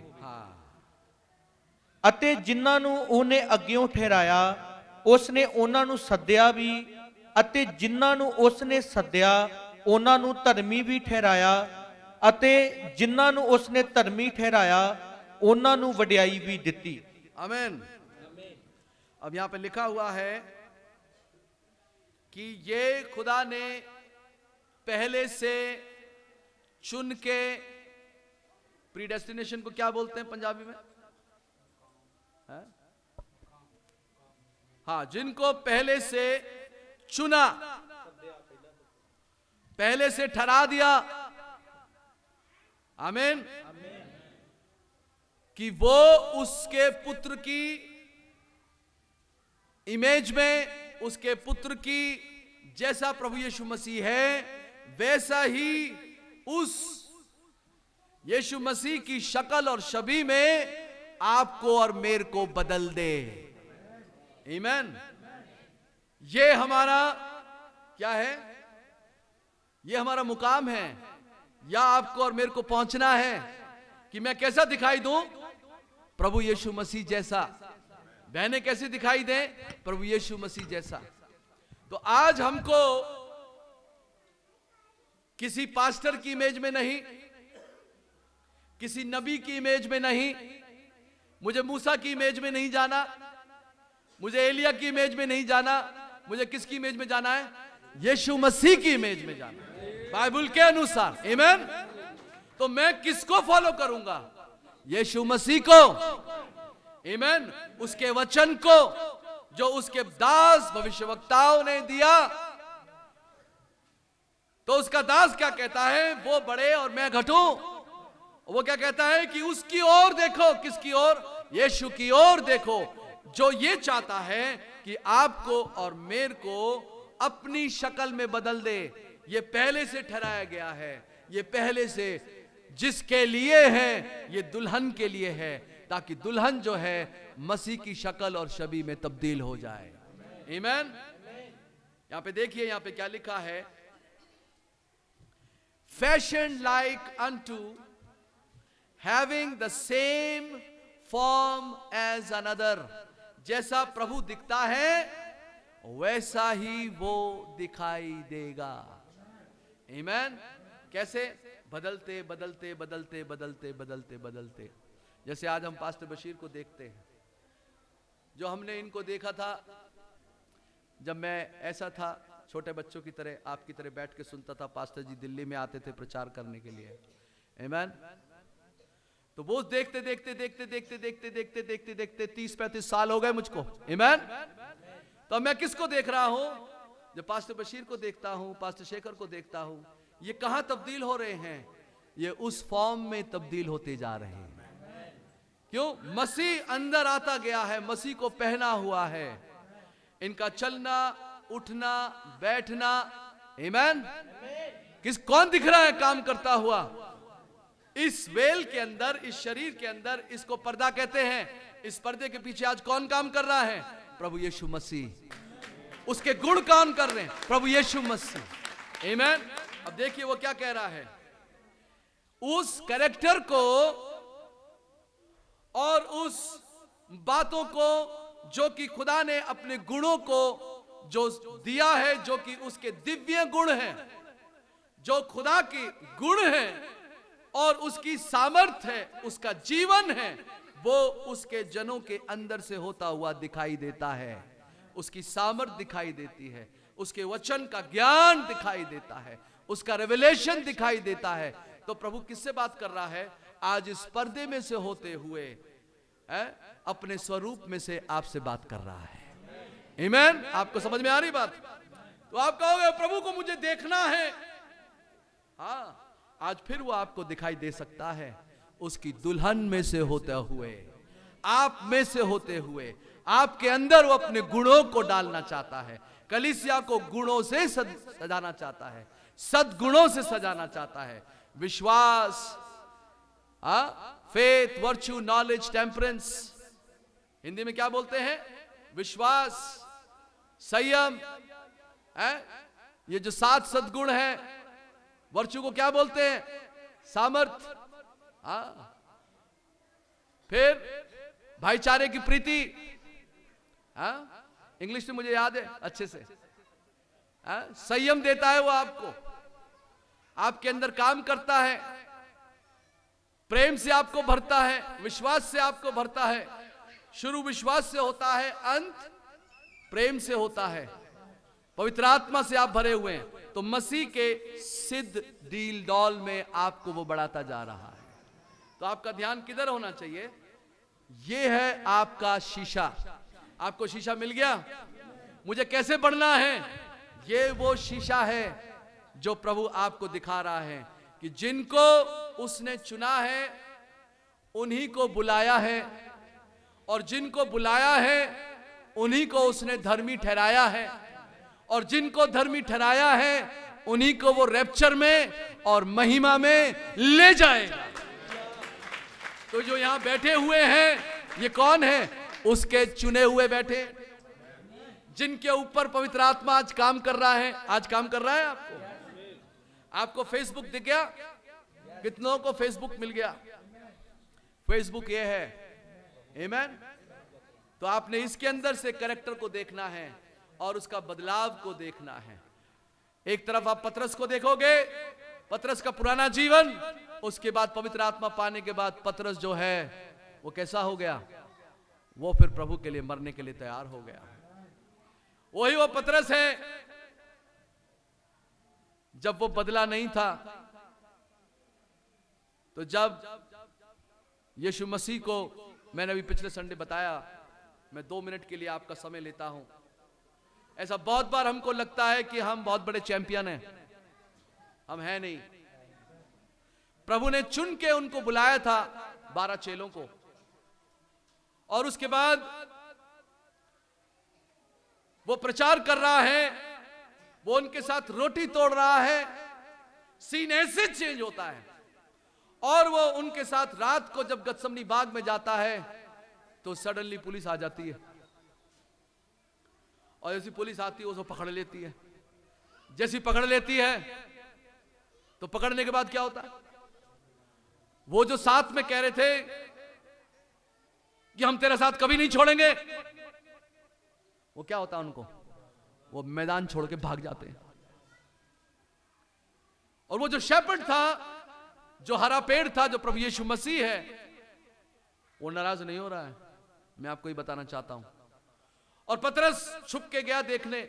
Speaker 4: ਅਤੇ ਜਿਨ੍ਹਾਂ ਨੂੰ ਉਹਨੇ ਅੱਗਿਓਂ ਠਹਿਰਾਇਆ ਉਸ ਨੇ ਉਹਨਾਂ ਨੂੰ ਸੱਦਿਆ ਵੀ, ਅਤੇ ਜਿਨ੍ਹਾਂ ਨੂੰ ਉਸ ਨੇ ਸੱਦਿਆ ਉਹਨਾਂ ਨੂੰ ਧਰਮੀ ਵੀ ਠਹਿਰਾਇਆ, ਅਤੇ ਜਿਨ੍ਹਾਂ ਨੂੰ ਉਸ ਨੇ ਧਰਮੀ ਠਹਿਰਾਇਆ ਉਹਨਾਂ ਨੂੰ ਵਡਿਆਈ ਵੀ ਦਿੱਤੀ।
Speaker 1: आमीन। अब यहां पे लिखा हुआ है कि ये खुदा ने पहले से चुन के, प्रीडेस्टिनेशन को क्या बोलते हैं पंजाबी में? हाँ, जिनको पहले से चुना, पहले से ठहरा दिया। आमीन। कि वो उसके पुत्र की इमेज में, उसके पुत्र की जैसा प्रभु यीशु मसीह है वैसा ही उस यीशु मसीह की शक्ल और छवि में आपको और मेरे को बदल दे। आमीन। ये हमारा क्या है? ये हमारा मुकाम है, या आपको और मेरे को पहुंचना है कि मैं कैसा दिखाई दूं? प्रभु यीशु मसीह जैसा। बहनें कैसे दिखाई दें? प्रभु यीशु मसीह जैसा। तो आज हमको किसी पास्टर की इमेज में नहीं, किसी नबी की इमेज में नहीं, मुझे मूसा की इमेज में नहीं जाना, मुझे एलिया की इमेज में नहीं जाना, मुझे किसकी इमेज में जाना है? यीशु मसीह की इमेज में जाना है, बाइबल के अनुसार। आमीन। तो मैं किसको फॉलो करूंगा? यीशु मसीह को। आमीन। उसके वचन को जो उसके दास भविष्यवक्ताओं ने दिया। तो उसका दास क्या कहता है? वो बढ़े और मैं घटूं। वो क्या कहता है कि उसकी ओर देखो। किसकी ओर? यीशु की ओर देखो, जो ये चाहता है कि आपको और मेरे को अपनी शक्ल में बदल दे। ये पहले से ठहराया गया है, ये पहले से जिसके लिए है, ये दुल्हन के लिए है, ताकि दुल्हन जो है मसीह की शक्ल और छवि में तब्दील हो जाए। आमीन। यहां पे देखिए, यहां पे क्या लिखा है? Fashion like unto having the same form as another. जैसा प्रभु दिखता है वैसा ही वो दिखाई देगा। आमीन। कैसे? बदलते बदलते बदलते बदलते बदलते बदलते। जैसे आज हम पास्टर बशीर को देखते हैं, जो हमने इनको देखा था जब मैं ऐसा था, छोटे बच्चों की तरह, आपकी तरह बैठ के सुनता था। पास्टर जी दिल्ली में आते थे प्रचार करने के लिए। आमीन। तो वो देखते देखते देखते देखते देखते देखते देखते देखते 30-35 साल हो गए मुझको। आमीन। तो मैं किसको देख रहा हूं? जब पास्टर बशीर को देखता हूं, पास्टर शेखर को देखता हूं, ये कहां तब्दील हो रहे हैं? ये उस फॉर्म में तब्दील होते जा रहे हैं। क्यों? मसीह अंदर आता गया है, मसीह को पहना हुआ है। इनका चलना, उठना, बैठना। आमीन। कौन दिख रहा है काम करता हुआ? इस वेल के अंदर, इस शरीर के अंदर, इसको पर्दा कहते हैं। इस पर्दे के पीछे आज कौन काम कर रहा है? प्रभु यीशु मसीह। उसके गुण कौन कर रहे हैं? प्रभु यीशु मसीह। आमीन। अब देखिए वो क्या कह रहा है। उस कैरेक्टर को और उस बातों को जो कि खुदा ने अपने गुणों को जो दिया है, जो कि उसके दिव्य गुण हैं, जो खुदा के गुण हैं और उसकी सामर्थ्य है, उसका जीवन है, वो उसके जनों के अंदर से होता हुआ दिखाई देता है। उसकी सामर्थ्य दिखाई देती है, उसके वचन का ज्ञान दिखाई देता है, उसका रेवलेशन दिखाई देता है। तो प्रभु किससे बात कर रहा है? आज इस पर्दे में से होते हुए अपने स्वरूप में से आपसे बात कर रहा है। आमीन। आपको समझ में आ रही बात? तो आप कहोगे प्रभु को मुझे देखना है। हाँ, आज फिर वो आपको दिखाई दे सकता है, उसकी दुल्हन में से होते हुए, आप में से होते हुए। आपके अंदर वो अपने गुणों को डालना चाहता है, कलीसिया को गुणों से सजाना चाहता है, सद्गुणों से सजाना चाहता है। विश्वास, faith, virtue, knowledge, temperance. Hindi में क्या बोलते हैं? विश्वास, संयम। ये जो 7 सद्गुण हैं, वर्च्यू को क्या बोलते हैं? सामर्थ। फिर भाईचारे की प्रीति। इंग्लिश में मुझे याद है अच्छे से। संयम देता है वो आपको, आपके अंदर काम करता है, प्रेम से आपको भरता है, विश्वास से आपको भरता है। शुरू विश्वास से होता है, अंत प्रेम से होता है, पवित्र आत्मा से आप भरे हुए हैं। तो मसीह के सिद्ध डील डॉल में आपको वो बढ़ाता जा रहा है। तो आपका ध्यान किधर होना चाहिए? ये है आपका शीशा। आपको शीशा मिल गया? मुझे कैसे बढ़ना है? ये वो शीशा है जो प्रभु आपको दिखा रहा है कि जिनको उसने चुना है उन्हीं को बुलाया है, और जिनको बुलाया है उन्हीं को उसने धर्मी ठहराया है, और जिनको धर्मी ठहराया है उन्हीं को वो रैप्चर में और महिमा में ले जाएगा। तो जो यहां बैठे हुए हैं ये कौन है? उसके चुने हुए बैठे, जिनके ऊपर पवित्र आत्मा आज काम कर रहा है। आज काम कर रहा है। आपको फेसबुक दिख गया? कितनों को फेसबुक मिल गया? फेसबुक ये है, आमीन। तो आपने इसके अंदर से कैरेक्टर को देखना है और उसका बदलाव को देखना है। एक तरफ आप पतरस को देखोगे, पतरस का पुराना जीवन, उसके बाद पवित्र आत्मा पाने के बाद पतरस जो है वो कैसा हो गया? वो फिर प्रभु के लिए मरने के लिए तैयार हो गया। वही वो पतरस है जब वो बदला नहीं था। तो जब यीशु मसीह को, मैंने अभी पिछले संडे बताया, मैं 2 मिनट के लिए आपका समय लेता हूं। ऐसा बहुत बार हमको लगता है कि हम बहुत बड़े चैंपियन हैं, हम हैं नहीं। प्रभु ने चुन के उनको बुलाया था 12 चेलों को, और उसके बाद वो प्रचार कर रहा है, वो उनके साथ रोटी तोड़ रहा है, सीन ऐसे चेंज होता है। और वो उनके साथ रात को जब गत्समनी बाग में जाता है तो सडनली पुलिस आ जाती है, और जैसी पुलिस आती है उसको पकड़ लेती है। जैसी पकड़ लेती है तो पकड़ने के बाद क्या होता है? वो जो साथ में कह रहे थे कि हम तेरे साथ कभी नहीं छोड़ेंगे, वो क्या होता है उनको? वो मैदान छोड़ के भाग जाते हैं। और वो जो शेपर्ड था, जो हरा पेड़ था, जो प्रभु यीशु मसीह है, वो नाराज नहीं हो रहा है। मैं आपको ये बताना चाहता हूं। और पतरस छुप के गया देखने,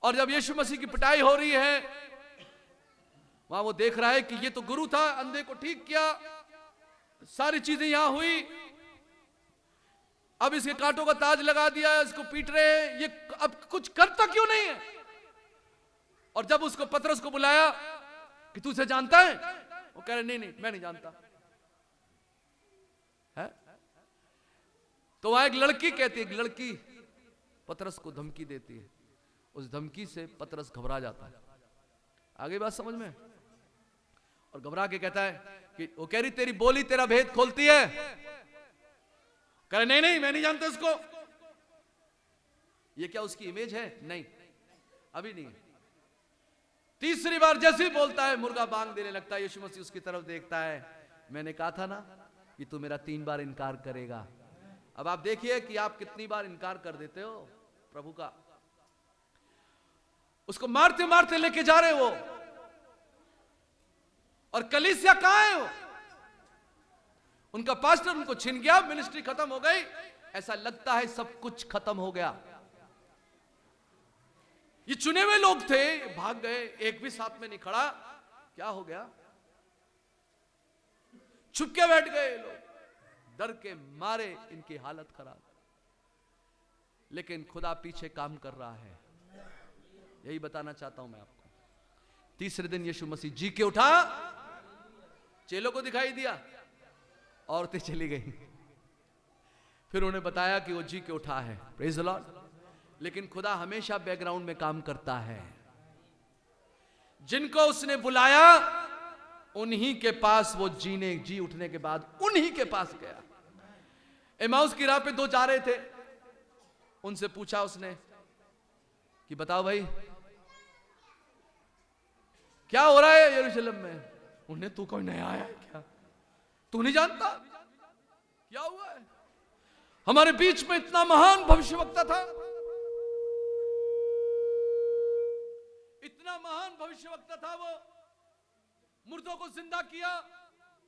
Speaker 1: और जब यीशु मसीह की पिटाई हो रही है, वहां वो देख रहा है कि ये तो गुरु था, अंधे को ठीक किया, सारी चीजें यहां हुई, अब इसके कांटों का ताज लगा दिया, इसको पीट रहे हैं, ये अब कुछ करता क्यों नहीं है? और जब उसको पतरस को बुलाया कि तू इसे जानता है, वो कह रहे नहीं नहीं मैं नहीं जानता है। तो वहां एक लड़की कहती है, एक लड़की पतरस को धमकी देती है। उस धमकी से पतरस घबरा जाता है। आगे बात समझ में? और घबरा के कहता है कि वो कह रही तेरी बोली तेरा भेद खोलती है। कह रहे नहीं नहीं मैं नहीं जानता इसको। ये क्या उसकी इमेज है? नहीं, अभी नहीं। तीसरी बार जैसे ही बोलता है, मुर्गा बांग देने लगता है। यीशु मसीह उसकी तरफ देखता है। मैंने कहा था ना कि तू मेरा 3 बार इनकार करेगा। अब आप देखिए कि आप कितनी बार इनकार कर देते हो प्रभु का। उसको मारते मारते लेके जा रहे वो, और कलीसिया कहां है? वो उनका पास्टर उनको छिन गया, मिनिस्ट्री खत्म हो गई, ऐसा लगता है सब कुछ खत्म हो गया। ये चुने हुए लोग थे, भाग गए, एक भी साथ में नहीं खड़ा। क्या हो गया? छुप के बैठ गए लोग, डर के मारे इनकी हालत खराब। लेकिन खुदा पीछे काम कर रहा है, यही बताना चाहता हूं मैं आपको। तीसरे दिन यीशु मसीह जी के उठा, चेलों को दिखाई दिया, औरतें चली गई। फिर उन्हें बताया कि वो जी के उठा है। Praise the Lord. लेकिन खुदा हमेशा बैकग्राउंड में काम करता है। जिनको उसने बुलाया उन्हीं के पास वो जी उठने के बाद उन्हीं के पास गया। एमाउस की राह पे 2 जा रहे थे, उनसे पूछा उसने कि बताओ भाई क्या हो रहा है यरूशलेम में? उन्हें तू कोई नया आया है क्या? तू नहीं जानता क्या हुआ है? हमारे बीच में इतना महान भविष्यवक्ता था, इतना महान भविष्यवक्ता था। वो मुर्दों को जिंदा किया,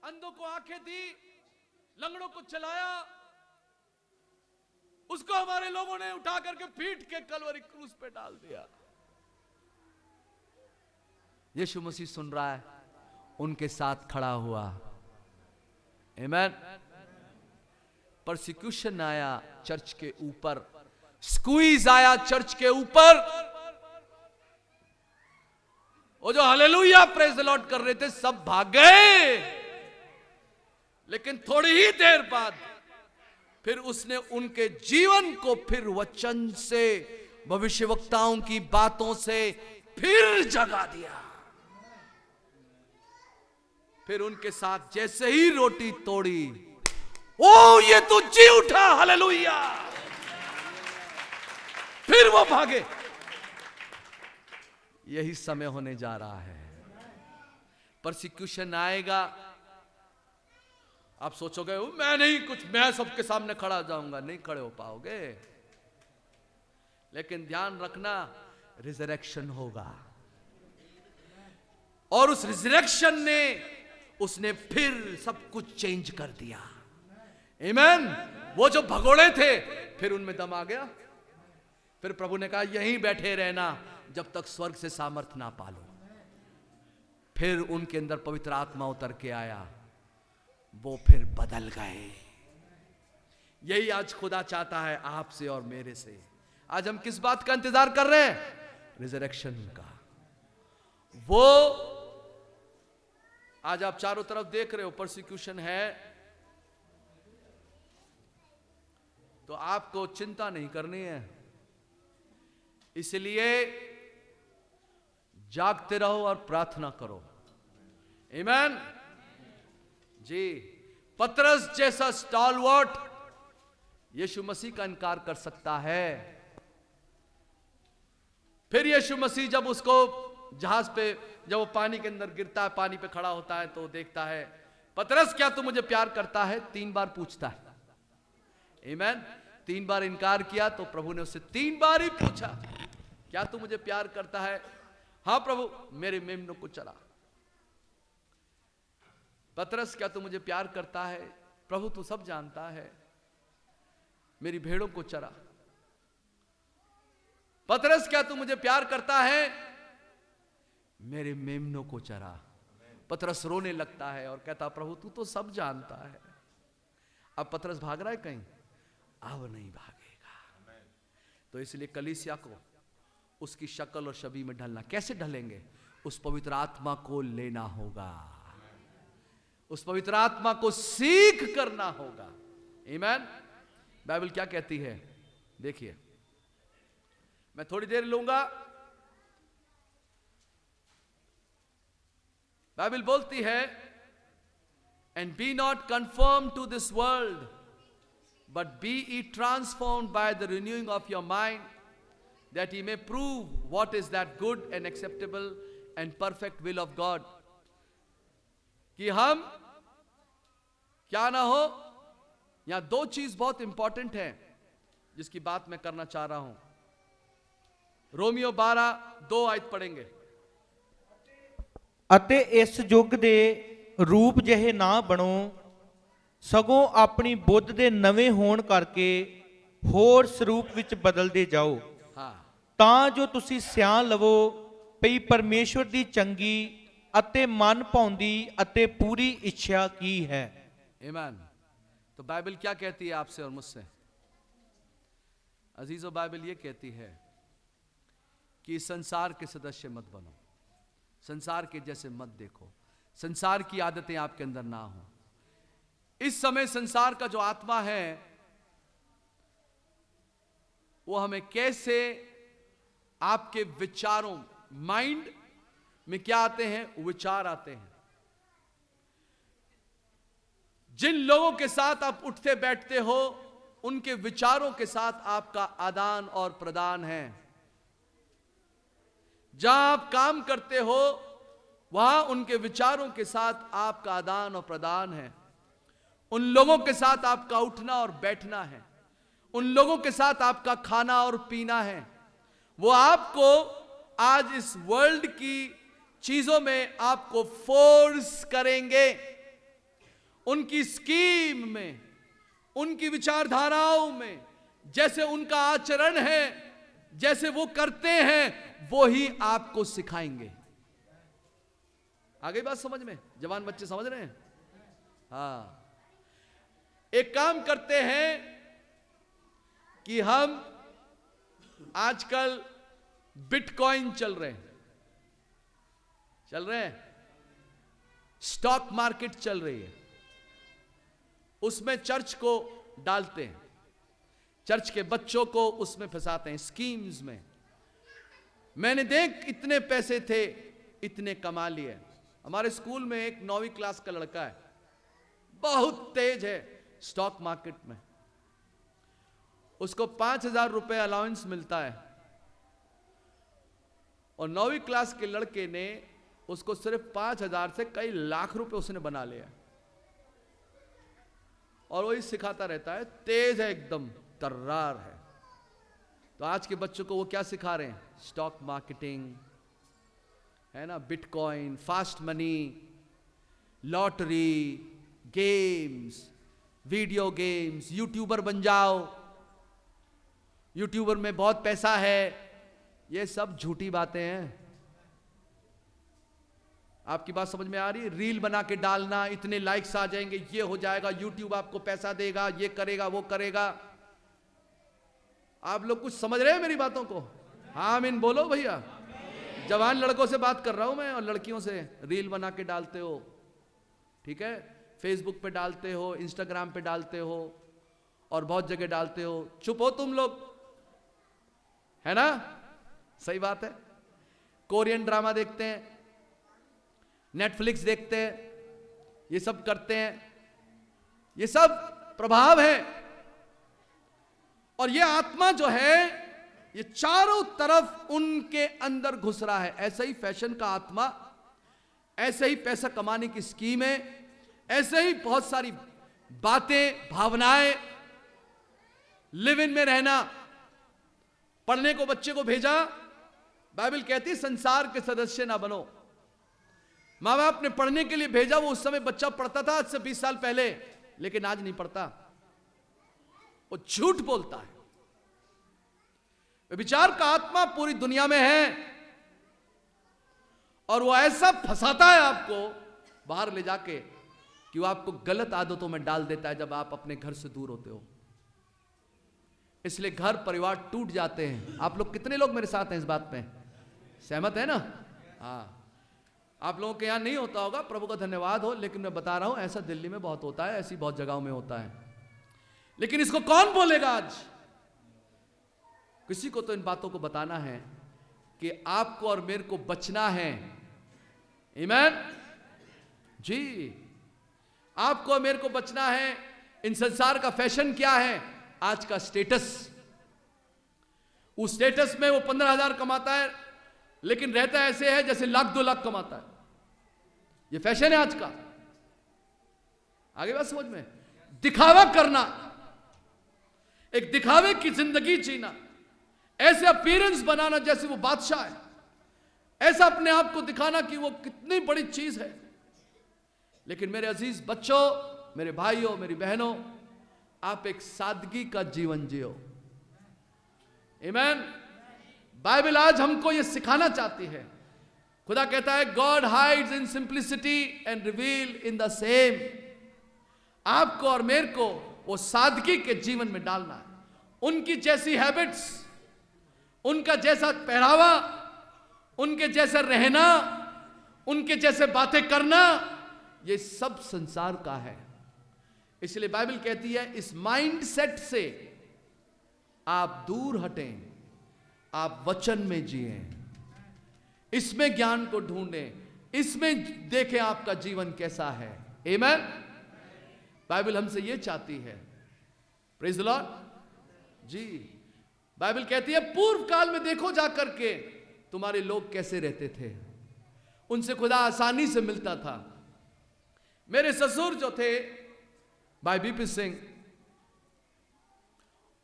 Speaker 1: अंधों को आंखें दी, लंगड़ों को चलाया। उसको हमारे लोगों ने उठा करके पीट के कलवरी क्रूस पे डाल दिया। यीशु मसीह सुन रहा है, उनके साथ खड़ा हुआ। आमीन। परसिक्यूशन आया चर्च के ऊपर, स्क्वीज आया चर्च के ऊपर। वो जो हालेलुया प्रेज द लॉर्ड कर रहे थे सब भाग गए। लेकिन थोड़ी ही देर बाद फिर उसने उनके जीवन को फिर वचन से, भविष्यवक्ताओं की बातों से फिर जगा दिया। फिर उनके साथ जैसे ही रोटी तोड़ी, ओ ये तो जी उठा, हालेलुया। फिर वो भागे। यही समय होने जा रहा है। परसिक्यूशन आएगा, आप सोचोगे मैं नहीं कुछ, मैं सबके सामने खड़ा जाऊंगा, नहीं खड़े हो पाओगे। लेकिन ध्यान रखना, रिजरेक्शन होगा, और उस रिजरेक्शन ने उसने फिर सब कुछ चेंज कर दिया। आमीन। वो जो भगोड़े थे, फिर उनमें दम आ गया। फिर प्रभु ने कहा यहीं बैठे रहना जब तक स्वर्ग से सामर्थ ना पालो। फिर उनके अंदर पवित्र आत्मा उतर के आया, वो फिर बदल गए। यही आज खुदा चाहता है आपसे और मेरे से। आज हम किस बात का इंतजार कर रहे हैं? रिजरेक्शन का। वो आज आप चारों तरफ देख रहे हो, परसिक्यूशन है, तो आपको चिंता नहीं करनी है। इसलिए जागते रहो और प्रार्थना करो। आमीन जी। पतरस जैसा स्टॉलवर्ट यीशु मसीह का इनकार कर सकता है। फिर यीशु मसीह जब उसको जहाज पे, जब वो पानी के अंदर गिरता है, पानी पे खड़ा होता है, तो देखता है पतरस क्या तू मुझे प्यार करता है? 3 बार पूछता है। आमीन। 3 बार इनकार किया तो प्रभु ने उससे 3 बार ही पूछा, क्या तू मुझे प्यार करता है? हां प्रभु, मेरे मेमनों को चरा। पतरस क्या तू मुझे प्यार करता है? प्रभु तू सब जानता है, मेरी भेड़ों को चरा। पतरस क्या तू मुझे प्यार करता है? मेरे मेमनों को चरा। पतरस रोने लगता है और कहता प्रभु तू तो सब जानता है। अब पतरस भाग रहा है कहीं? अब नहीं भागेगा। तो इसलिए कलीसिया को उसकी शक्ल और छवि में ढलना। कैसे ढलेंगे? उस पवित्र आत्मा को लेना होगा, उस पवित्र आत्मा को सीख करना होगा। आमीन। बाइबल क्या कहती है? देखिए, मैं थोड़ी देर लूंगा। बाइबल बोलती है, and be not conform to this world but be ye transformed by the renewing of your mind, that ye may prove what is that good and acceptable and perfect will of God। कि हम क्या ना हो, यहां 2 चीज बहुत important है जिसकी बात मैं करना चाह रहा हूं। रोमियो 12:2 आयत पढ़ेंगे।
Speaker 4: ਅਤੇ ਇਸ ਯੁੱਗ ਦੇ ਰੂਪ ਜਿਹੇ ਨਾ ਬਣੋ, ਸਗੋਂ ਆਪਣੀ ਬੁੱਧ ਦੇ ਨਵੇਂ ਹੋਣ ਕਰਕੇ ਹੋਰ ਸਰੂਪ ਵਿੱਚ ਬਦਲਦੇ ਜਾਓ, ਤਾਂ ਜੋ ਤੁਸੀਂ ਸਿਆਣ ਲਵੋ ਪਈ ਪਰਮੇਸ਼ਵਰ ਦੀ ਚੰਗੀ ਅਤੇ ਮਨ ਭਾਉਂਦੀ ਅਤੇ ਪੂਰੀ ਇੱਛਾ ਕੀ ਹੈ।
Speaker 1: आमीन। तो बाइबल क्या कहती है आपसे और मुझसे? अजीजों, बाइबल ये कहती है कि संसार के सदस्य मत बनो, संसार के जैसे मत देखो, संसार की आदतें आपके अंदर ना हो। इस समय संसार का जो आत्मा है वो हमें कैसे आपके विचारों, माइंड में क्या आते हैं? विचार आते हैं। जिन लोगों के साथ आप उठते बैठते हो, उनके विचारों के साथ आपका आदान और प्रदान है। जहां आप काम करते हो, वहां उनके विचारों के साथ आपका आदान और प्रदान है। उन लोगों के साथ आपका उठना और बैठना है, उन लोगों के साथ आपका खाना और पीना है। वो आपको आज इस वर्ल्ड की चीजों में आपको फोर्स करेंगे, उनकी स्कीम में, उनकी विचारधाराओं में, जैसे उनका आचरण है, जैसे वो करते हैं, वो ही आपको सिखाएंगे। आ गई बात समझ में? जवान बच्चे समझ रहे हैं? हाँ। एक काम करते हैं कि हम आजकल बिटकॉइन चल रहे हैं, स्टॉक मार्केट चल रही है, उसमें चर्च को डालते हैं, चर्च के बच्चों को उसमें फंसाते हैं, स्कीम्स में। मैंने देख इतने पैसे थे, इतने कमा लिए। हमारे स्कूल में एक 9वीं क्लास का लड़का है, बहुत तेज है स्टॉक मार्केट में। उसको 5,000 रुपए अलाउंस मिलता है, और 9वीं क्लास के लड़के ने उसको सिर्फ 5,000 से कई लाख रुपए उसने बना लिया, और वही सिखाता रहता है, तेज है, एकदम तर्रार है। तो आज के बच्चों को वो क्या सिखा रहे हैं? स्टॉक मार्केटिंग है ना, bitcoin, fast money, lottery, games, video games, YouTuber बन जाओ, यूट्यूबर में बहुत पैसा है। ये सब झूठी बातें हैं। आपकी बात समझ में आ रही है? रील बना के डालना, इतने लाइक्स आ जाएंगे, ये हो जाएगा, यूट्यूब आपको पैसा देगा, ये करेगा, वो करेगा। आप लोग कुछ समझ रहे हैं मेरी बातों को? हाँ आमीन बोलो भैया। जवान लड़कों से बात कर रहा हूं मैं, और लड़कियों से। रील बना के डालते हो, ठीक है, फेसबुक पे डालते हो, इंस्टाग्राम पे डालते हो, और बहुत जगह डालते हो। चुप हो तुम लोग, है ना? सही बात है। कोरियन ड्रामा देखते हैं, नेटफ्लिक्स देखते हैं, ये सब करते हैं, ये सब प्रभाव है। और ये आत्मा जो है, ये चारों तरफ उनके अंदर घुस रहा है। ऐसे ही फैशन का आत्मा, ऐसे ही पैसा कमाने की स्कीमें, ऐसे ही बहुत सारी बातें, भावनाएं, लिव इन में रहना। पढ़ने को बच्चे को भेजा, बाइबल कहती संसार के सदस्य ना बनो। माँ बाप ने पढ़ने के लिए भेजा, वो उस समय बच्चा पढ़ता था, आज से 20 साल पहले, लेकिन आज नहीं पढ़ता, वो झूठ बोलता है। विचार का आत्मा पूरी दुनिया में है, और वो ऐसा फंसाता है आपको बाहर ले जाके कि वो आपको गलत आदतों में डाल देता है जब आप अपने घर से दूर होते हो। इसलिए घर परिवार टूट जाते हैं। आप लोग कितने लोग मेरे साथ हैं इस बात में? सहमत है ना? हाँ, आप लोगों के यहां नहीं होता होगा, प्रभु का धन्यवाद हो, लेकिन मैं बता रहा हूं ऐसा दिल्ली में बहुत होता है, ऐसी बहुत जगहों में होता है। लेकिन इसको कौन बोलेगा? आज किसी को तो इन बातों को बताना है कि आपको और मेरे को बचना है। आमीन जी, आपको और मेरे को बचना है। इन संसार का फैशन क्या है? आज का स्टेटस। उस स्टेटस में वो 15,000 कमाता है, लेकिन रहता ऐसे है जैसे 1,00,000 2 लाख कमाता है। ये फैशन है आज का। आगे बात समझ में? दिखावा करना, एक दिखावे की जिंदगी जीना, ऐसे अपीयरेंस बनाना जैसे वो बादशाह है, ऐसा अपने आप को दिखाना कि वो कितनी बड़ी चीज है। लेकिन मेरे अजीज बच्चों, मेरे भाइयों, मेरी बहनों, आप एक सादगी का जीवन जियो। आमीन। बाइबल आज हमको यह सिखाना चाहती है। खुदा कहता है God hides in simplicity and reveal in the same. आपको और मेरे को वो सादगी के जीवन में डालना है। उनकी जैसी हैबिट्स, उनका जैसा पहरावा, उनके जैसा रहना, उनके जैसे बातें करना, ये सब संसार का है। इसलिए बाइबल कहती है इस माइंडसेट से आप दूर हटें, आप वचन में जिएं, इसमें ज्ञान को ढूंढें, इसमें देखें आपका जीवन कैसा है। आमीन। बाइबल हमसे यह चाहती है। Praise the Lord ji. Bible कहती है पूर्व काल में देखो जाकर के तुम्हारे लोग कैसे रहते थे, उनसे खुदा आसानी से मिलता था। मेरे ससुर जो थे भाई बीपी सिंह,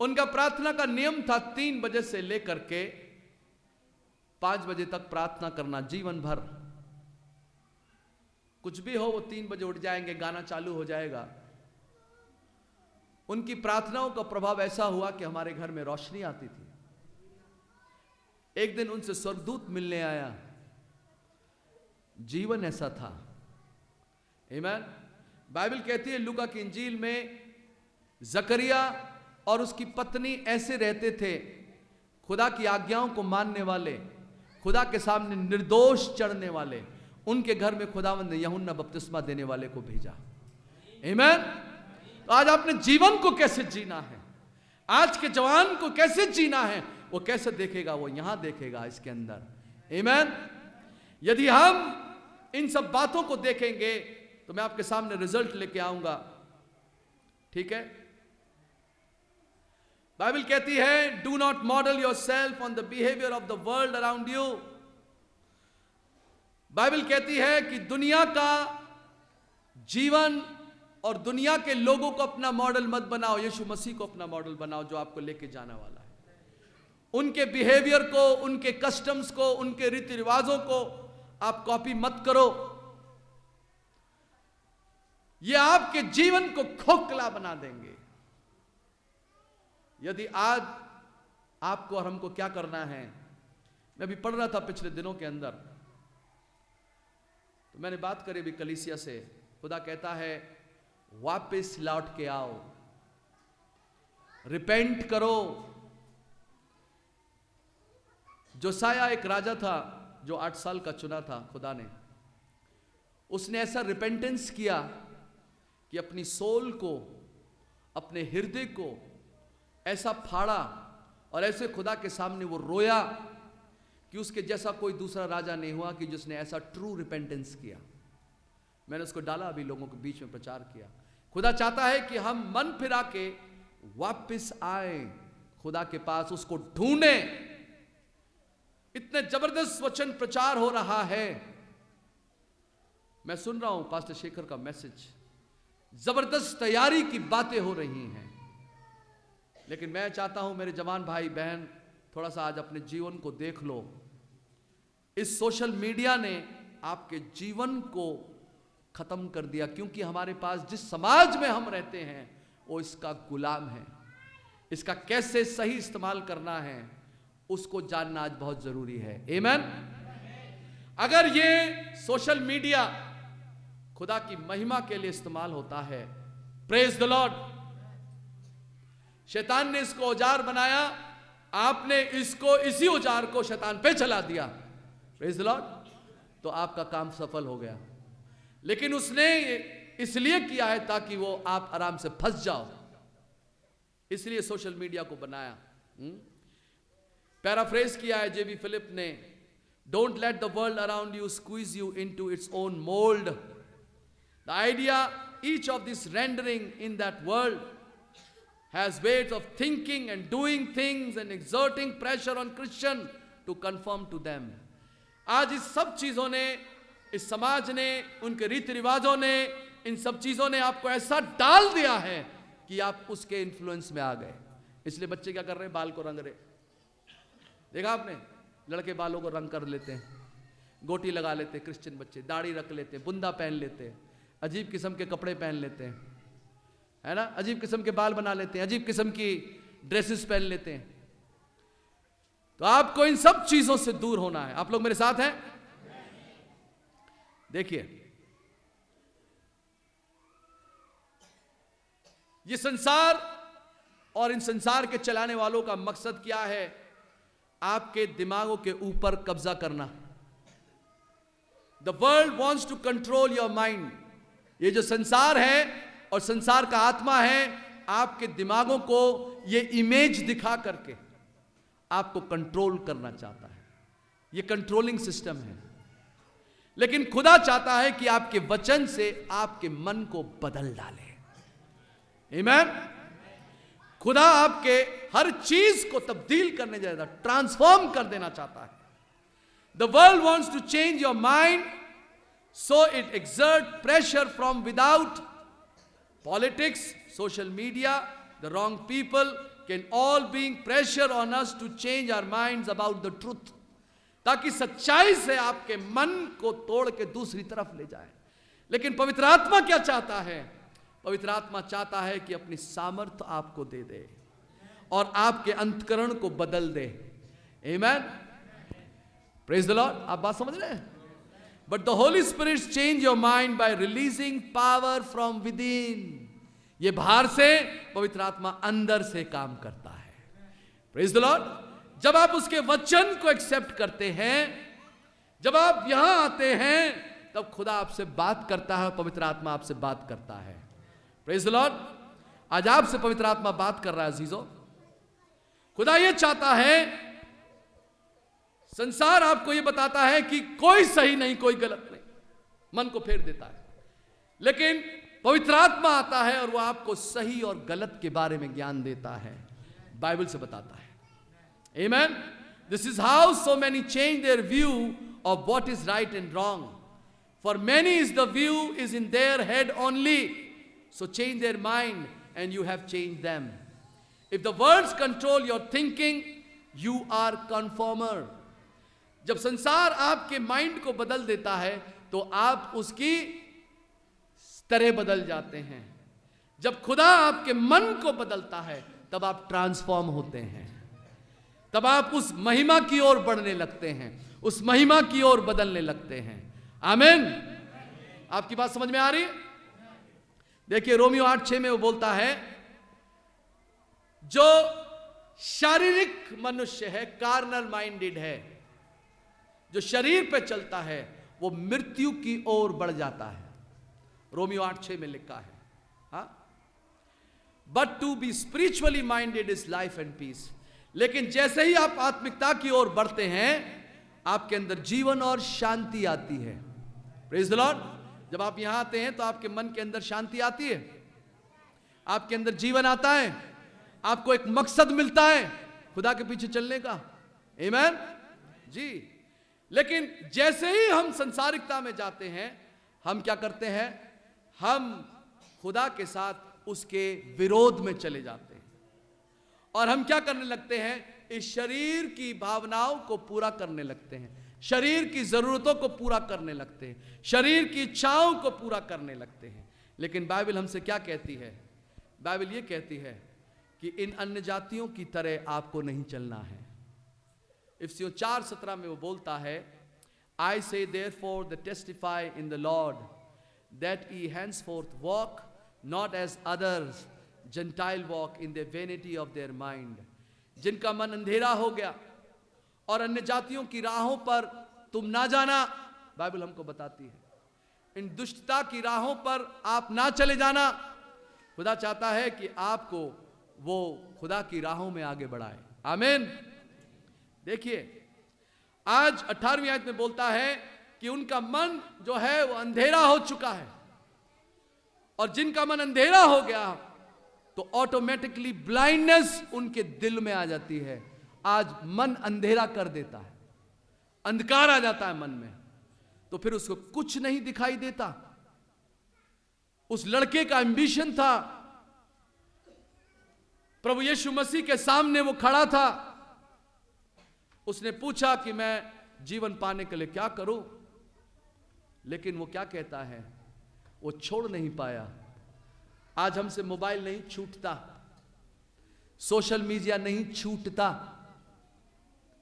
Speaker 1: उनका प्रार्थना का नियम था 3 बजे से लेकर के 5 बजे तक प्रार्थना करना जीवन भर। कुछ भी हो वो 3 बजे उठ जाएंगे, गाना चालू हो जाएगा। उनकी प्रार्थनाओं का प्रभाव ऐसा हुआ कि हमारे घर में रोशनी आती थी। एक दिन उनसे स्वर्गदूत मिलने आया, जीवन ऐसा था। आमीन। बाइबल कहती है लूका की इंजील में जकरिया और उसकी पत्नी ऐसे रहते थे, खुदा की आज्ञाओं को मानने वाले, खुदा के सामने निर्दोष चढ़ने वाले। उनके घर में खुदावंद ने यूहन्ना बपतिस्मा देने वाले को भेजा। आमीन। तो आज आपने जीवन को कैसे जीना है, आज के जवान को कैसे जीना है, वो कैसे देखेगा? वो यहां देखेगा इसके अंदर। आमीन। यदि हम इन सब बातों को देखेंगे तो मैं आपके सामने रिजल्ट लेके आऊंगा। ठीक है। बाइबल कहती है do not model your self on the behaviour of the world around you, Bible कहती है कि दुनिया का जीवन और दुनिया के लोगों को अपना मॉडल मत बनाओ, यीशु मसीह को अपना मॉडल बनाओ जो आपको लेके जाने वाला है। उनके बिहेवियर को, उनके कस्टम्स को, उनके रीति रिवाजों को आप कॉपी मत करो। ये आपके जीवन को खोखला बना देंगे। यदि आज आपको और हमको क्या करना है, मैं अभी पढ़ रहा था पिछले दिनों के अंदर, तो मैंने बात करी अभी कलीसिया से। खुदा कहता है वापस लौट के आओ, रिपेंट करो। जोसाया एक राजा था जो 8 साल का चुना था खुदा ने। उसने ऐसा रिपेंटेंस किया कि अपनी सोल को, अपने हृदय को ऐसा फाड़ा और ऐसे खुदा के सामने वो रोया कि उसके जैसा कोई दूसरा राजा नहीं हुआ कि जिसने ऐसा ट्रू रिपेंटेंस किया। मैंने उसको डाला, अभी लोगों के बीच में प्रचार किया। खुदा चाहता है कि हम मन फिरा के वापस आए खुदा के पास, उसको ढूंढें। इतने जबरदस्त वचन प्रचार हो रहा है। मैं सुन रहा हूं पास्टर शेखर का मैसेज, जबरदस्त तैयारी की बातें हो रही हैं। लेकिन मैं चाहता हूं मेरे जवान भाई बहन, थोड़ा सा आज अपने जीवन को देख लो। इस सोशल मीडिया ने आपके जीवन को खत्म कर दिया, क्योंकि हमारे पास जिस समाज में हम रहते हैं वो इसका गुलाम है। इसका कैसे सही इस्तेमाल करना है उसको जानना आज बहुत जरूरी है। आमीन। अगर ये सोशल मीडिया खुदा की महिमा के लिए इस्तेमाल होता है, प्रेज द लॉर्ड। शैतान ने इसको औजार बनाया, आपने इसको, इसी औजार को शैतान पे चला दिया, प्रेज द लॉर्ड, तो आपका काम सफल हो गया। लेकिन उसने इसलिए किया है ताकि वो आप आराम से फंस जाओ, इसलिए सोशल मीडिया को बनाया। पैराफ्रेज किया है जेबी फिलिप ने, don't let the world around you squeeze you into its own mould. The idea each of this rendering in that world has ways of thinking and doing things and exerting pressure on Christian to conform to them। आज इस सब चीजों ने, इस समाज ने, उनके रीति रिवाजों ने, इन सब चीजों ने आपको ऐसा डाल दिया है कि आप उसके इन्फ्लुएंस में आ गए। इसलिए बच्चे क्या कर रहे हैं, बाल को रंग रहे। देखा आपने, लड़के बालों को रंग कर लेते हैं, गोटी लगा लेते हैं, क्रिश्चियन बच्चे दाढ़ी रख लेते हैं, बुंदा पहन लेते हैं, अजीब किस्म के कपड़े पहन लेते हैं, है ना, अजीब किस्म के बाल बना लेते हैं, अजीब किस्म की ड्रेसेस पहन लेते हैं। तो आपको इन सब चीजों से दूर होना है। आप लोग मेरे साथ हैं? देखिए, ये संसार और इन संसार के चलाने वालों का मकसद क्या है? आपके दिमागों के ऊपर कब्जा करना। The world wants to control your mind. ये जो संसार है और संसार का आत्मा है, आपके दिमागों को ये इमेज दिखा करके आपको कंट्रोल करना चाहता है। ये कंट्रोलिंग सिस्टम है। लेकिन खुदा चाहता है कि आपके वचन से आपके मन को बदल डाले। आमीन। खुदा आपके हर चीज को तब्दील करने जाएगा, ट्रांसफॉर्म कर देना चाहता है। The world wants to change your mind, so it exert pressure from without. Politics, social media, the wrong people can all bring pressure on us to change our minds about the truth, ताकि सच्चाई से आपके मन को तोड़ के दूसरी तरफ ले जाए। लेकिन पवित्र आत्मा क्या चाहता है? पवित्र आत्मा चाहता है कि अपनी सामर्थ आपको दे दे और आपके अंतकरण को बदल दे। आमीन। Praise the Lord. आप बात समझ रहे हैं? But the Holy Spirit change your mind by releasing power from within। ये बाहर से, पवित्र आत्मा अंदर से काम करता है। Praise the Lord। जब आप उसके वचन को एक्सेप्ट करते हैं, जब आप यहां आते हैं, तब खुदा आपसे बात करता है, पवित्र आत्मा आपसे बात करता है। Praise the Lord। आज आपसे पवित्र आत्मा बात कर रहा है अजीजों। खुदा ये चाहता है, संसार आपको यह बताता है कि कोई सही नहीं, कोई गलत नहीं, मन को फेर देता है। लेकिन पवित्र आत्मा आता है और वह आपको सही और गलत के बारे में ज्ञान देता है, बाइबल से बताता है। आमीन। This is how so many change their view of what is right and wrong. For many is the view is in their head only. So change their mind and you have changed them. If the words control your thinking, you are conformer. जब संसार आपके mind को बदल देता है तो आप उसकी तरह बदल जाते हैं। जब खुदा आपके मन को बदलता है तब आप ट्रांसफॉर्म होते हैं, तब आप उस महिमा की ओर बढ़ने लगते हैं, उस महिमा की ओर बदलने लगते हैं। आमीन। आपकी बात समझ में आ रही है? देखिए रोमियो 8:6 में वो बोलता है, जो शारीरिक मनुष्य है, कार्नल माइंडेड है, जो शरीर पे चलता है वो मृत्यु की ओर बढ़ जाता है। रोमियो 8:6 में लिखा है। हाँ, but to be spiritually minded is life and peace. लेकिन जैसे ही आप आत्मिकता की ओर बढ़ते हैं आपके अंदर जीवन और शांति आती है। Praise the Lord. जब आप यहां आते हैं तो आपके मन के अंदर शांति आती है, आपके अंदर जीवन आता है, आपको एक मकसद मिलता है खुदा के पीछे चलने का। आमीन जी। लेकिन जैसे ही हम संसारिकता में जाते हैं हम क्या करते हैं? हम खुदा के साथ उसके विरोध में चले जाते हैं और हम क्या करने लगते हैं? इस शरीर की भावनाओं को पूरा करने लगते हैं, शरीर की जरूरतों को पूरा करने लगते हैं, शरीर की इच्छाओं को पूरा करने लगते हैं। लेकिन बाइबल हमसे क्या कहती है? बाइबल ये कहती है कि इन अन्य जातियों की तरह आपको नहीं चलना है। इफिसियों 4:17 में वो बोलता है, आई से therefore the testify in the Lord that ye henceforth walk not as others Gentile walk in the vanity of their mind। जिनका मन अंधेरा हो गया और अन्य जातियों की राहों पर तुम ना जाना। बाइबल हमको बताती है इन दुष्टता की राहों पर आप ना चले जाना। खुदा चाहता है कि आपको वो खुदा की राहों में आगे बढ़ाए। आमीन। देखिए आज 18वीं आयत में बोलता है कि उनका मन जो है वो अंधेरा हो चुका है, और जिनका मन अंधेरा हो गया तो ऑटोमेटिकली ब्लाइंडनेस उनके दिल में आ जाती है। आज मन अंधेरा कर देता है, अंधकार आ जाता है मन में, तो फिर उसको कुछ नहीं दिखाई देता। उस लड़के का एम्बिशन था, प्रभु यीशु मसीह के सामने वो खड़ा था, उसने पूछा कि मैं जीवन पाने के लिए क्या करूं, लेकिन वो क्या कहता है? वो छोड़ नहीं पाया। आज हमसे मोबाइल नहीं छूटता, सोशल मीडिया नहीं छूटता।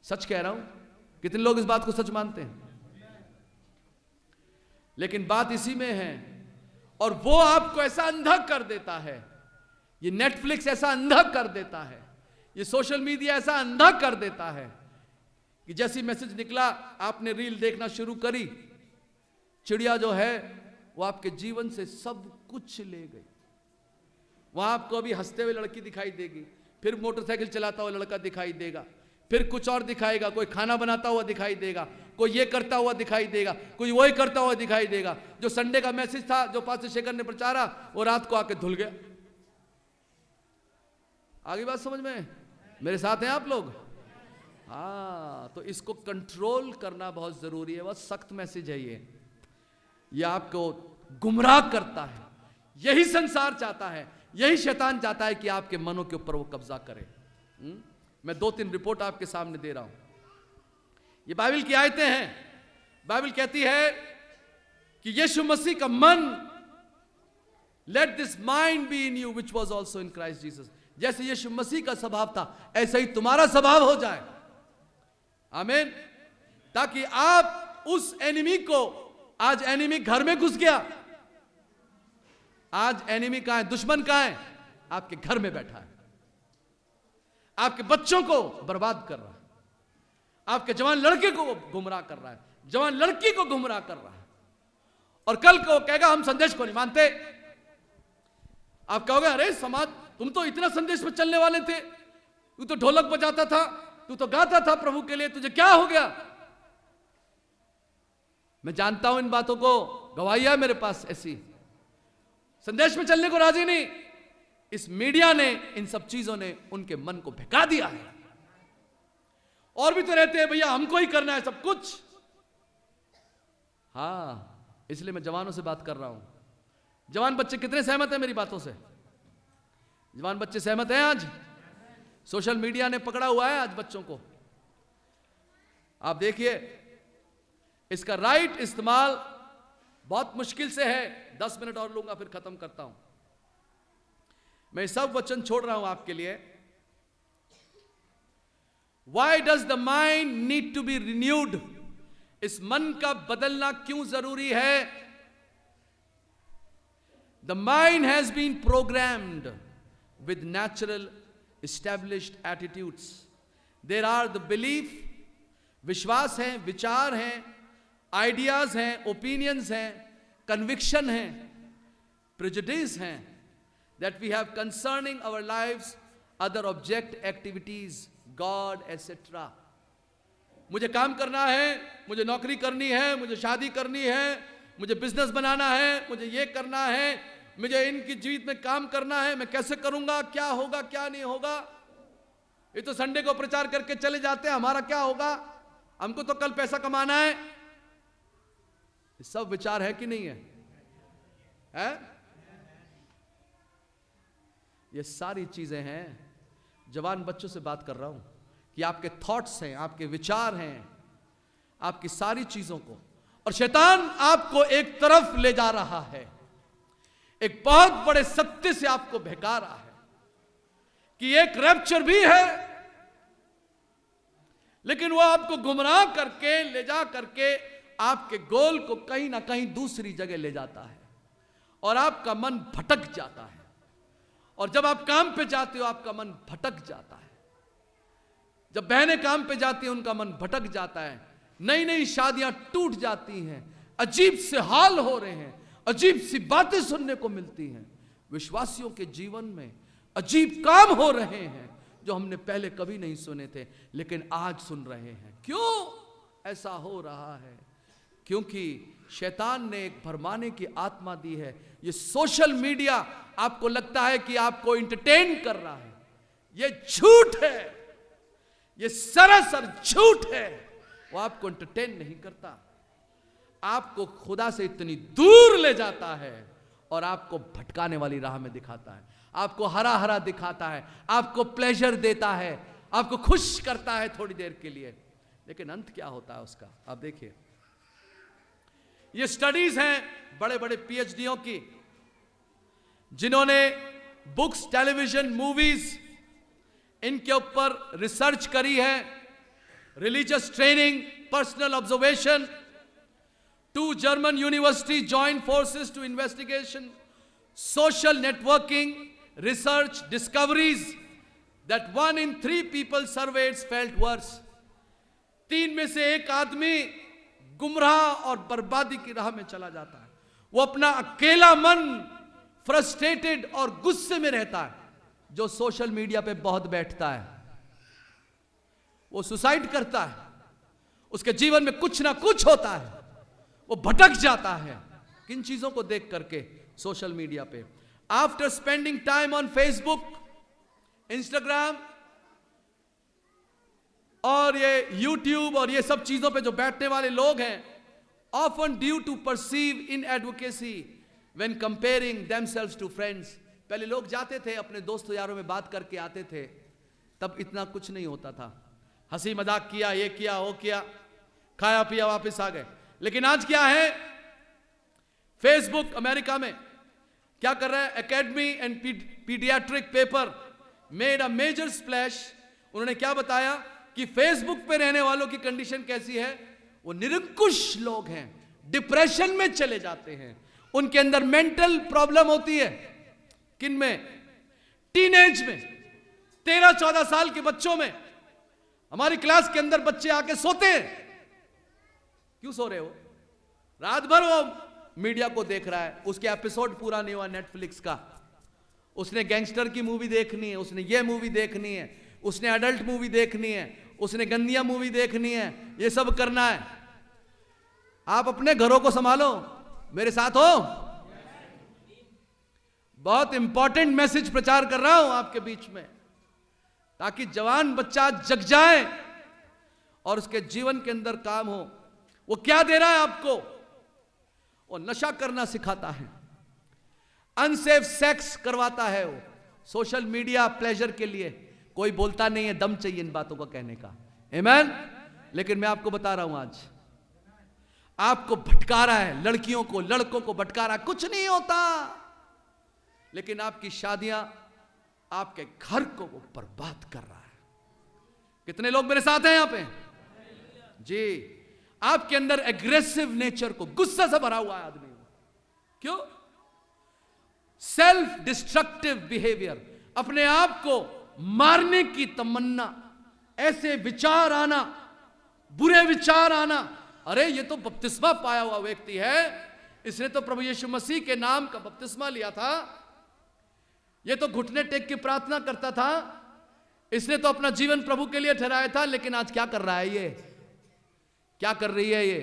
Speaker 1: सच कह रहा हूं, कितने लोग इस बात को सच मानते हैं? लेकिन बात इसी में है, और वो आपको ऐसा अंधा कर देता है, ये नेटफ्लिक्स ऐसा अंधा कर देता है, ये सोशल मीडिया ऐसा अंधा कर देता है कि जैसी मैसेज निकला आपने रील देखना शुरू करी, चिड़िया जो है वो आपके जीवन से सब कुछ ले गई। वहां आपको अभी हंसते हुए लड़की दिखाई देगी, फिर मोटरसाइकिल चलाता हुआ लड़का दिखाई देगा, फिर कुछ और दिखाएगा, कोई खाना बनाता हुआ दिखाई देगा, कोई ये करता हुआ दिखाई देगा, कोई वही करता हुआ दिखाई देगा। जो संडे का मैसेज था जो पास्टर शेखर ने प्रचारा वो रात को आके धुल गया। आगे बात समझ में? मेरे साथ हैं आप लोग? हाँ, तो इसको कंट्रोल करना बहुत जरूरी है। बहुत सख्त मैसेज है ये आपको गुमराह करता है। यही संसार चाहता है, यही शैतान चाहता है कि आपके मनों के ऊपर वो कब्जा करे। मैं 2-3 रिपोर्ट आपके सामने दे रहा हूं। ये बाइबल की आयतें हैं। बाइबल कहती है कि यीशु मसीह का मन, let this mind be in you which was also in Christ Jesus. जैसे यीशु मसीह का स्वभाव था ऐसा ही तुम्हारा स्वभाव हो जाए। आमीन। ताकि आप उस एनिमी को, आज एनिमी घर में घुस गया, आज एनिमी कहां है? दुश्मन कहां है? आपके घर में बैठा है, आपके बच्चों को बर्बाद कर रहा है, आपके जवान लड़के को गुमराह कर रहा है, जवान लड़की को गुमराह कर रहा है। और कल को कहेगा हम संदेश को नहीं मानते। आप कहोगे अरे समाज, तुम तो इतना संदेश में चलने वाले थे, तू तो ढोलक बजाता था, तू तो गाता था प्रभु के लिए, तुझे क्या हो गया? मैं जानता हूं इन बातों को, गवाही है मेरे पास ऐसी। संदेश में चलने को राजी नहीं, इस मीडिया ने, इन सब चीजों ने उनके मन को बहका दिया है। और भी तो रहते हैं भैया हमको ही करना है सब कुछ। हाँ, इसलिए मैं जवानों से बात कर रहा हूं। जवान बच्चे कितने सहमत हैं मेरी बातों से? जवान बच्चे सहमत हैं? आज सोशल मीडिया ने पकड़ा हुआ है आज बच्चों को। आप देखिए, इसका राइट इस्तेमाल बहुत मुश्किल से है। 10 मिनट और लूंगा, फिर खत्म करता हूं। मैं सब वचन छोड़ रहा हूं आपके लिए। Why does the mind need to be renewed? इस मन का बदलना क्यों जरूरी है? The mind has been programmed with natural established attitudes. There are the belief, विश्वास हैं, विचार हैं, आइडियाज हैं, ओपिनियंस हैं, कन्विक्शन हैं, prejudice हैं, that we have concerning our lives, other object activities, God, etc. मुझे काम करना है, मुझे नौकरी करनी है, मुझे शादी करनी है, मुझे बिजनेस बनाना है, मुझे ये करना है, मुझे इनकी जीवित में काम करना है, मैं कैसे करूंगा, क्या होगा, क्या नहीं होगा। ये तो संडे को प्रचार करके चले जाते हैं, हमारा क्या होगा, हमको तो कल पैसा कमाना है। ये सब विचार है कि नहीं है? है? ये सारी चीजें हैं। जवान बच्चों से बात कर रहा हूं कि आपके थॉट्स हैं, आपके विचार हैं, आपकी सारी चीजों को, और शैतान आपको एक तरफ ले जा रहा है, एक बहुत बड़े सत्य से आपको बहका रहा है कि एक रैप्चर भी है, लेकिन वो आपको गुमराह करके ले जा करके आपके गोल को कहीं ना कहीं दूसरी जगह ले जाता है और आपका मन भटक जाता है। और जब आप काम पे जाते हो आपका मन भटक जाता है। जब बहनें काम पे जाती हैं उनका मन भटक जाता है। नई नई शादियां टूट जाती हैं, अजीब से हाल हो रहे हैं, अजीब सी बातें सुनने को मिलती हैं। विश्वासियों के जीवन में अजीब काम हो रहे हैं जो हमने पहले कभी नहीं सुने थे, लेकिन आज सुन रहे हैं। क्यों ऐसा हो रहा है? क्योंकि शैतान ने एक भरमाने की आत्मा दी है। ये सोशल मीडिया आपको लगता है कि आपको इंटरटेन कर रहा है, ये झूठ है, ये सरासर झूठ है। वो आपको इंटरटेन नहीं करता, आपको खुदा से इतनी दूर ले जाता है और आपको भटकाने वाली राह में दिखाता है, आपको हरा हरा दिखाता है, आपको प्लेजर देता है, आपको खुश करता है थोड़ी देर के लिए, लेकिन अंत क्या होता है उसका? आप देखिए, ये स्टडीज हैं बड़े बड़े पीएचडीओं की, जिन्होंने बुक्स, टेलीविजन, मूवीज, इनके ऊपर रिसर्च करी है। Religious training, personal observation. 2 German universities joined forces to investigation, social networking, research, discoveries that 1 in 3 people surveyed felt worse. 3 में से 1 आदमी गुमराह और बर्बादी की राह में चला जाता है। वो अपना अकेला मन, फ्रस्ट्रेटेड और गुस्से में रहता है। जो सोशल मीडिया पे बहुत बैठता है वो सुसाइड करता है, उसके जीवन में कुछ ना कुछ होता है, वो भटक जाता है किन चीजों को देख करके? सोशल मीडिया पे। After spending time on Facebook, Instagram और ये यूट्यूब और ये सब चीजों पे जो बैठने वाले लोग हैं, often due to perceive in advocacy when comparing themselves to friends. पहले लोग जाते थे अपने दोस्तों यारों में बात करके आते थे, तब इतना कुछ नहीं होता था, हंसी मजाक किया, ये किया, वो किया, खाया पिया, वापस आ गए। लेकिन आज क्या है? फेसबुक अमेरिका में क्या कर रहा है? Academy and paediatric paper made a major splash. उन्होंने क्या बताया कि फेसबुक पे रहने वालों की कंडीशन कैसी है? वो निरंकुश लोग हैं, डिप्रेशन में चले जाते हैं, उनके अंदर मेंटल प्रॉब्लम होती है। किन में? टीनेज में, 13-14 साल के बच्चों में। हमारी क्लास के अंदर बच्चे आके सोते हैं। क्यों सो रहे हो? रात भर वो मीडिया को देख रहा है, उसके एपिसोड पूरा नहीं हुआ नेटफ्लिक्स का, उसने गैंगस्टर की मूवी देखनी है, उसने ये मूवी देखनी है, उसने एडल्ट मूवी देखनी है, उसने गंदिया मूवी देखनी है, ये सब करना है। आप अपने घरों को संभालो, मेरे साथ हो। बहुत इंपॉर्टेंट मैसेज प्रचार कर रहा हूं आपके बीच में, ताकि जवान बच्चा जग जाए और उसके जीवन के अंदर काम हो। वो क्या दे रहा है आपको? वो नशा करना सिखाता है, अनसेफ सेक्स करवाता है, वो सोशल मीडिया प्लेजर के लिए। कोई बोलता नहीं है, दम चाहिए इन बातों का कहने का, आमीन। लेकिन मैं आपको बता रहा हूं, आज आपको भटका रहा है, लड़कियों को लड़कों को भटका रहा है। कुछ नहीं होता, लेकिन आपकी शादियां, आपके घर को वो बर्बाद कर रहा है। कितने लोग मेरे साथ हैं यहां पे जी? आपके अंदर एग्रेसिव नेचर को, गुस्सा से भरा हुआ है आदमी। क्यों? सेल्फ डिस्ट्रक्टिव बिहेवियर, अपने आप को मारने की तमन्ना, ऐसे विचार आना, बुरे विचार आना। अरे ये तो बपतिस्मा पाया हुआ व्यक्ति है, इसने तो प्रभु यीशु मसीह के नाम का बपतिस्मा लिया था, ये तो घुटने टेक के प्रार्थना करता था, इसने तो अपना जीवन प्रभु के लिए ठहराया था। लेकिन आज क्या कर रहा है, ये क्या कर रही है? ये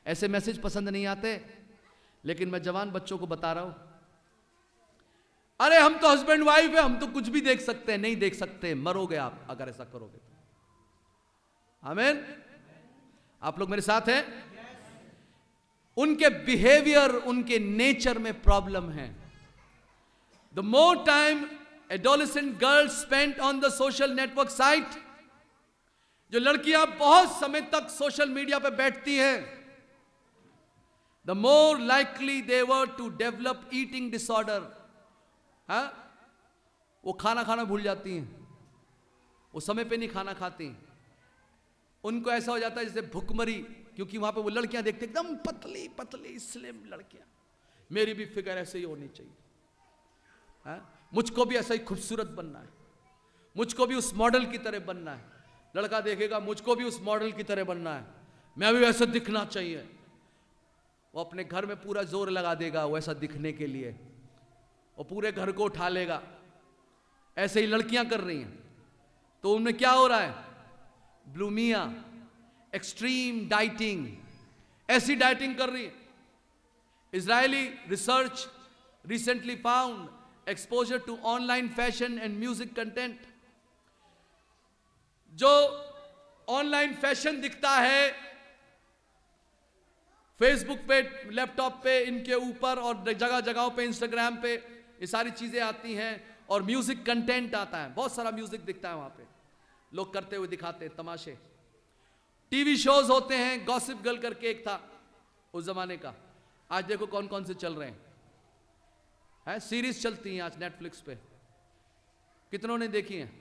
Speaker 1: ऐसे मैसेज पसंद नहीं आते, लेकिन मैं जवान बच्चों को बता रहा हूं, अरे हम तो हस्बैंड वाइफ है, हम तो कुछ भी देख सकते हैं। नहीं देख सकते, मरोगे आप अगर ऐसा करोगे तो। आमीन। आप लोग मेरे साथ हैं? उनके बिहेवियर, उनके नेचर में प्रॉब्लम है। The more time adolescent girls spend on the social network site, जो लड़कियां बहुत समय तक सोशल मीडिया पे बैठती हैं, the more likely they were to develop eating disorder. वो खाना खाना भूल जाती हैं, वो समय पे नहीं खाना खाती, उनको ऐसा हो जाता है जैसे भुखमरी, क्योंकि वहां पे वो लड़कियां देखते एकदम पतली पतली स्लिम लड़कियां। मेरी भी फिगर ऐसे ही होनी चाहिए, मुझको भी ऐसा ही खूबसूरत बनना है, मुझको भी उस मॉडल की तरह बनना है। लड़का देखेगा, मुझको भी उस मॉडल की तरह बनना है, मैं भी वैसा दिखना चाहिए। वो अपने घर में पूरा जोर लगा देगा वैसा दिखने के लिए, वो पूरे घर को उठा लेगा। ऐसे ही लड़कियां कर रही हैं। तो उनमें क्या हो रहा है? ब्लूमिया, एक्सट्रीम डाइटिंग, ऐसी डाइटिंग कर रही है। Israeli research recently found exposure to online fashion and music content. जो ऑनलाइन फैशन दिखता है फेसबुक पे, लैपटॉप पे, इनके ऊपर और जगह जगहों पे, इंस्टाग्राम पे ये सारी चीजें आती हैं, और म्यूजिक कंटेंट आता है, बहुत सारा म्यूजिक दिखता है वहां पे, लोग करते हुए दिखाते हैं तमाशे। टीवी शोज होते हैं, गॉसिप गर्ल करके एक था उस जमाने का, आज देखो कौन कौन से चल रहे हैं। सीरीज चलती हैं आज नेटफ्लिक्स पे, कितनों ने देखी हैं?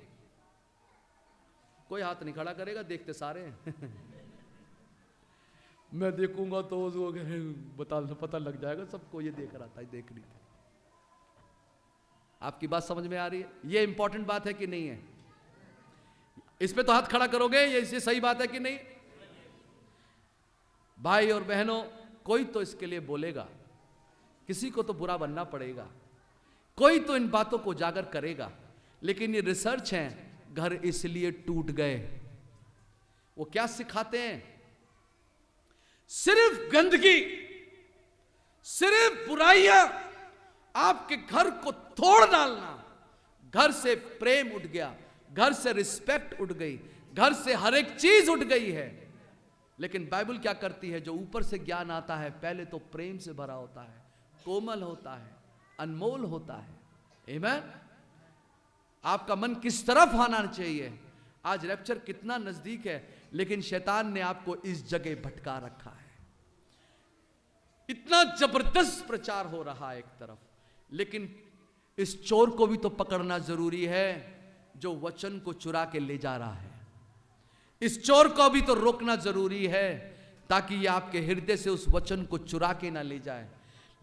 Speaker 1: कोई हाथ नहीं खड़ा करेगा, देखते सारे हैं। मैं देखूंगा तो पता लग जाएगा सबको, ये देख रहा था, देख रही थी। आपकी बात समझ में आ रही है? ये इंपॉर्टेंट बात है कि नहीं है? इस पे तो हाथ खड़ा करोगे, ये सही बात है कि नहीं? भाई और बहनों, कोई तो इसके लिए बोलेगा, किसी को तो बुरा बनना पड़ेगा, कोई तो इन बातों को उजागर करेगा। लेकिन ये रिसर्च है, घर इसलिए टूट गए। वो क्या सिखाते हैं? सिर्फ गंदगी, सिर्फ बुराइयां, आपके घर को तोड़ डालना। घर से प्रेम उठ गया, घर से रिस्पेक्ट उठ गई, घर से हर एक चीज उठ गई है। लेकिन बाइबल क्या करती है? जो ऊपर से ज्ञान आता है पहले तो प्रेम से भरा होता है, कोमल होता है, अनमोल होता है। आमीन। आपका मन किस तरफ आना चाहिए? आज रैप्चर कितना नजदीक है, लेकिन शैतान ने आपको इस जगह भटका रखा है। इतना जबरदस्त प्रचार हो रहा है एक तरफ, लेकिन इस चोर को भी तो पकड़ना जरूरी है जो वचन को चुरा के ले जा रहा है। इस चोर को भी तो रोकना जरूरी है, ताकि ये आपके हृदय से उस वचन को चुरा के ना ले जाए,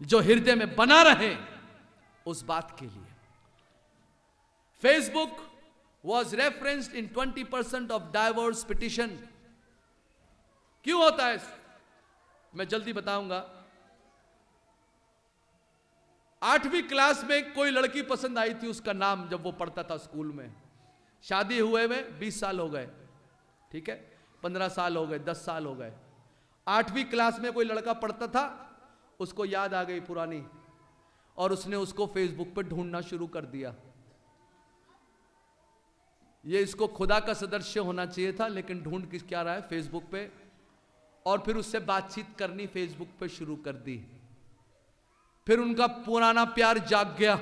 Speaker 1: जो हृदय में बना रहे उस बात के लिए। Facebook was referenced in 20% of divorce petition. क्यों होता है? मैं जल्दी बताऊंगा। 8वीं क्लास में कोई लड़की पसंद आई थी, उसका नाम जब वो पढ़ता था स्कूल में, शादी हुए में 20 साल हो गए, ठीक है, 15 साल हो गए, 10 साल हो गए। 8वीं क्लास में कोई लड़का पढ़ता था, उसको याद आ गई पुरानी, और उसने उसको फेसबुक पर ढूंढना शुरू कर दिया। ये इसको खुदा का सदृश्य होना चाहिए था, लेकिन ढूंढ किस क्या रहा है? फेसबुक पे। और फिर उससे बातचीत करनी फेसबुक पे शुरू कर दी। फिर उनका पुराना प्यार जाग गया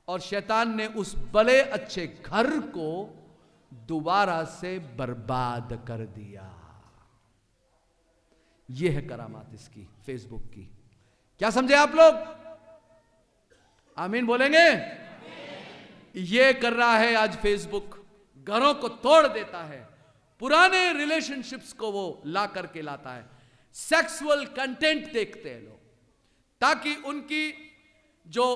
Speaker 1: और शैतान ने उस भले अच्छे घर को दोबारा से बर्बाद कर दिया। यह है करामात इसकी, फेसबुक की। क्या समझे आप लोग? आमीन बोलेंगे? यह कर रहा है आज फेसबुक। घरों को तोड़ देता है, पुराने रिलेशनशिप्स को वो ला करके लाता है। सेक्सुअल कंटेंट देखते हैं लोग, ताकि उनकी जो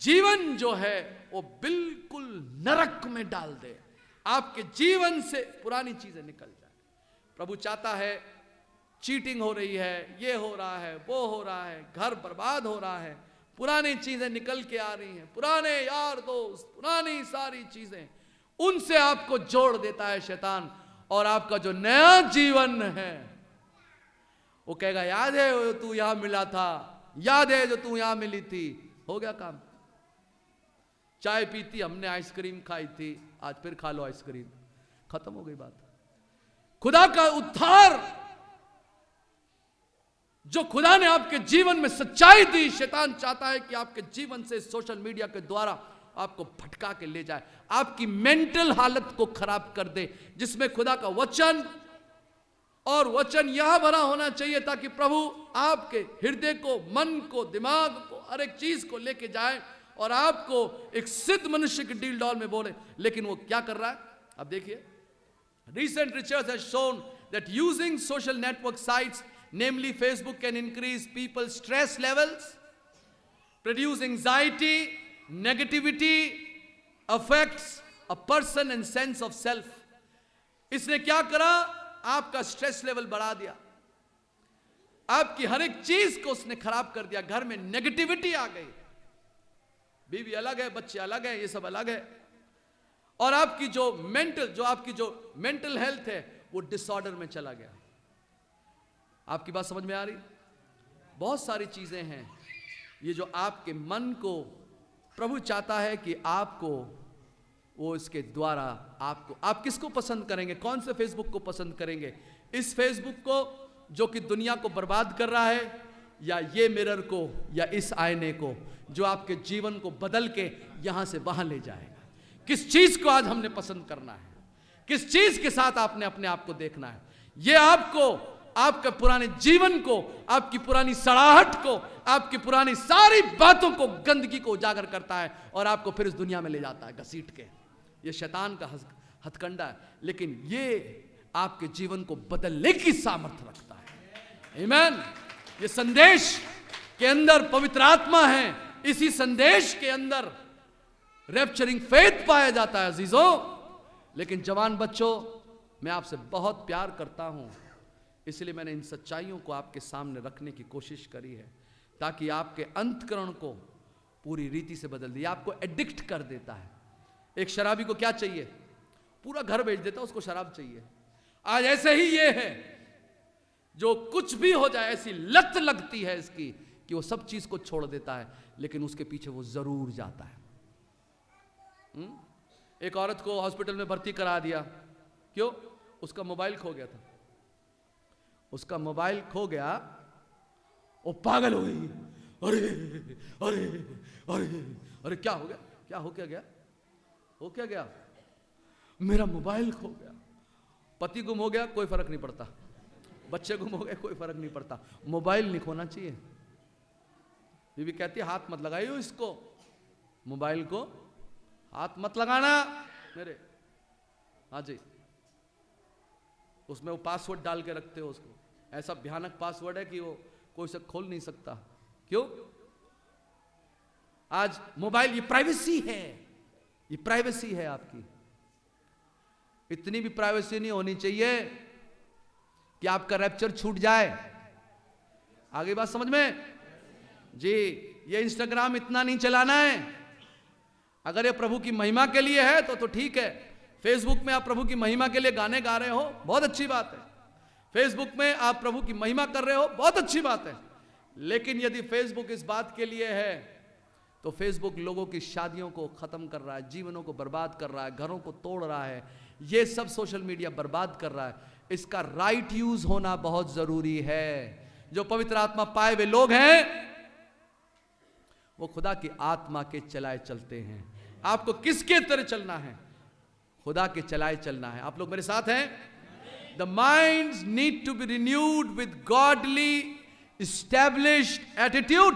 Speaker 1: जीवन जो है वो बिल्कुल नरक में डाल दे, आपके जीवन से पुरानी चीजें निकल जाए। प्रभु चाहता है, चीटिंग हो रही है, ये हो रहा है, वो हो रहा है, घर बर्बाद हो रहा है, पुरानी चीजें निकल के आ रही हैं, पुराने यार दोस्त, पुरानी सारी चीजें, उनसे आपको जोड़ देता है शैतान। और आपका जो नया जीवन है वो कहेगा, याद है वो तू यहां मिला था, याद है जो तू यहां मिली थी, हो गया काम। चाय पीती हमने, आइसक्रीम खाई थी, आज फिर खा लो आइसक्रीम, खत्म हो गई बात। खुदा का उद्धार जो खुदा ने आपके जीवन में सच्चाई दी, शैतान चाहता है कि आपके जीवन से सोशल मीडिया के द्वारा आपको भटका के ले जाए, आपकी मेंटल हालत को खराब कर दे, जिसमें खुदा का वचन, और वचन यह भरा होना चाहिए ताकि प्रभु आपके हृदय को, मन को, दिमाग को, हर एक चीज को लेके जाए और आपको एक सिद्ध मनुष्य के डील डॉल में बोले। लेकिन वो क्या कर रहा है? अब देखिए, recent research has shown that using social network sites, namely Facebook, can increase people's stress levels, produce anxiety, negativity, affects a person and sense of self. इसने क्या करा? आपका स्ट्रेस लेवल बढ़ा दिया, आपकी हर एक चीज को उसने खराब कर दिया। घर में नेगेटिविटी आ गई, बीवी अलग है, बच्चे अलग है, ये सब अलग है, और आपकी जो मेंटल हेल्थ है वो डिसऑर्डर में चला गया। आपकी बात समझ में आ रही? बहुत सारी चीजें हैं ये जो आपके मन को प्रभु चाहता है कि आपको वो इसके द्वारा आप किसको पसंद करेंगे? कौन से फेसबुक को पसंद करेंगे? इस फेसबुक को जो कि दुनिया को बर्बाद कर रहा है, या ये मिरर को, या इस आईने को जो आपके जीवन को बदल के यहां से वहां ले जाएगा? किस चीज को आज हमने पसंद करना है? किस चीज के साथ आपने अपने आप को देखना है? ये आपको, आपके पुराने जीवन को, आपकी पुरानी सड़ाहट को, आपकी पुरानी सारी बातों को, गंदगी को उजागर करता है और आपको फिर इस दुनिया में ले जाता है घसीट के। ये शैतान का हथकंडा है, लेकिन ये आपके जीवन को बदलने की सामर्थ्य रखता है। आमीन। ये संदेश के अंदर पवित्र आत्मा है, इसी संदेश के अंदर रैप्चरिंग फेथ पाया जाता है अजीजों। लेकिन जवान बच्चों, मैं आपसे बहुत प्यार करता हूं, इसलिए मैंने इन सच्चाइयों को आपके सामने रखने की कोशिश करी है, ताकि आपके अंतःकरण को पूरी रीति से बदल दे। आपको एडिक्ट कर देता है। एक शराबी को क्या चाहिए? पूरा घर बेच देता, उसको शराब चाहिए। आज ऐसे ही ये है, जो कुछ भी हो जाए ऐसी लत लगती है इसकी कि वो सब चीज को छोड़ देता है, लेकिन उसके पीछे वो जरूर जाता है। एक औरत को हॉस्पिटल में भर्ती करा दिया, क्यों? उसका मोबाइल खो गया था। उसका मोबाइल खो गया, वो पागल हो गई। अरे अरे अरे अरे क्या हो गया? क्या हो क्या गया? हो क्या गया? मेरा मोबाइल खो गया। पति गुम हो गया, कोई फर्क नहीं पड़ता। बच्चे गुम हो गए, कोई फर्क नहीं पड़ता। मोबाइल नहीं खोना चाहिए। बीवी कहती है, हाथ मत लगाइयो इसको, मोबाइल को हाथ मत लगाना मेरे। हाँ जी, उसमें वो पासवर्ड डाल के रखते हो उसको, ऐसा भयानक पासवर्ड है कि वो कोई उसे खोल नहीं सकता। क्यों? आज मोबाइल, ये प्राइवेसी है, ये प्राइवेसी है आपकी। इतनी भी प्राइवेसी नहीं होनी चाहिए कि आपका रैप्चर छूट जाए। आगे बात समझ में जी? ये इंस्टाग्राम इतना नहीं चलाना है। अगर ये प्रभु की महिमा के लिए है तो ठीक है। फेसबुक में आप प्रभु की महिमा के लिए गाने गा रहे हो, बहुत अच्छी बात है। फेसबुक में आप प्रभु की महिमा कर रहे हो, बहुत अच्छी बात है। लेकिन यदि फेसबुक इस बात के लिए है तो फेसबुक लोगों की शादियों को खत्म कर रहा है, जीवनों को बर्बाद कर रहा है, घरों को तोड़ रहा है, ये सब सोशल मीडिया बर्बाद कर रहा है। इसका राइट यूज होना बहुत जरूरी है। जो पवित्र आत्मा पाए हुए लोग हैं वो खुदा की आत्मा के चलाए चलते हैं। आपको किसके तरह चलना है? खुदा के चलाए चलना है। आप लोग मेरे साथ हैं? The minds need to be renewed with godly established attitude.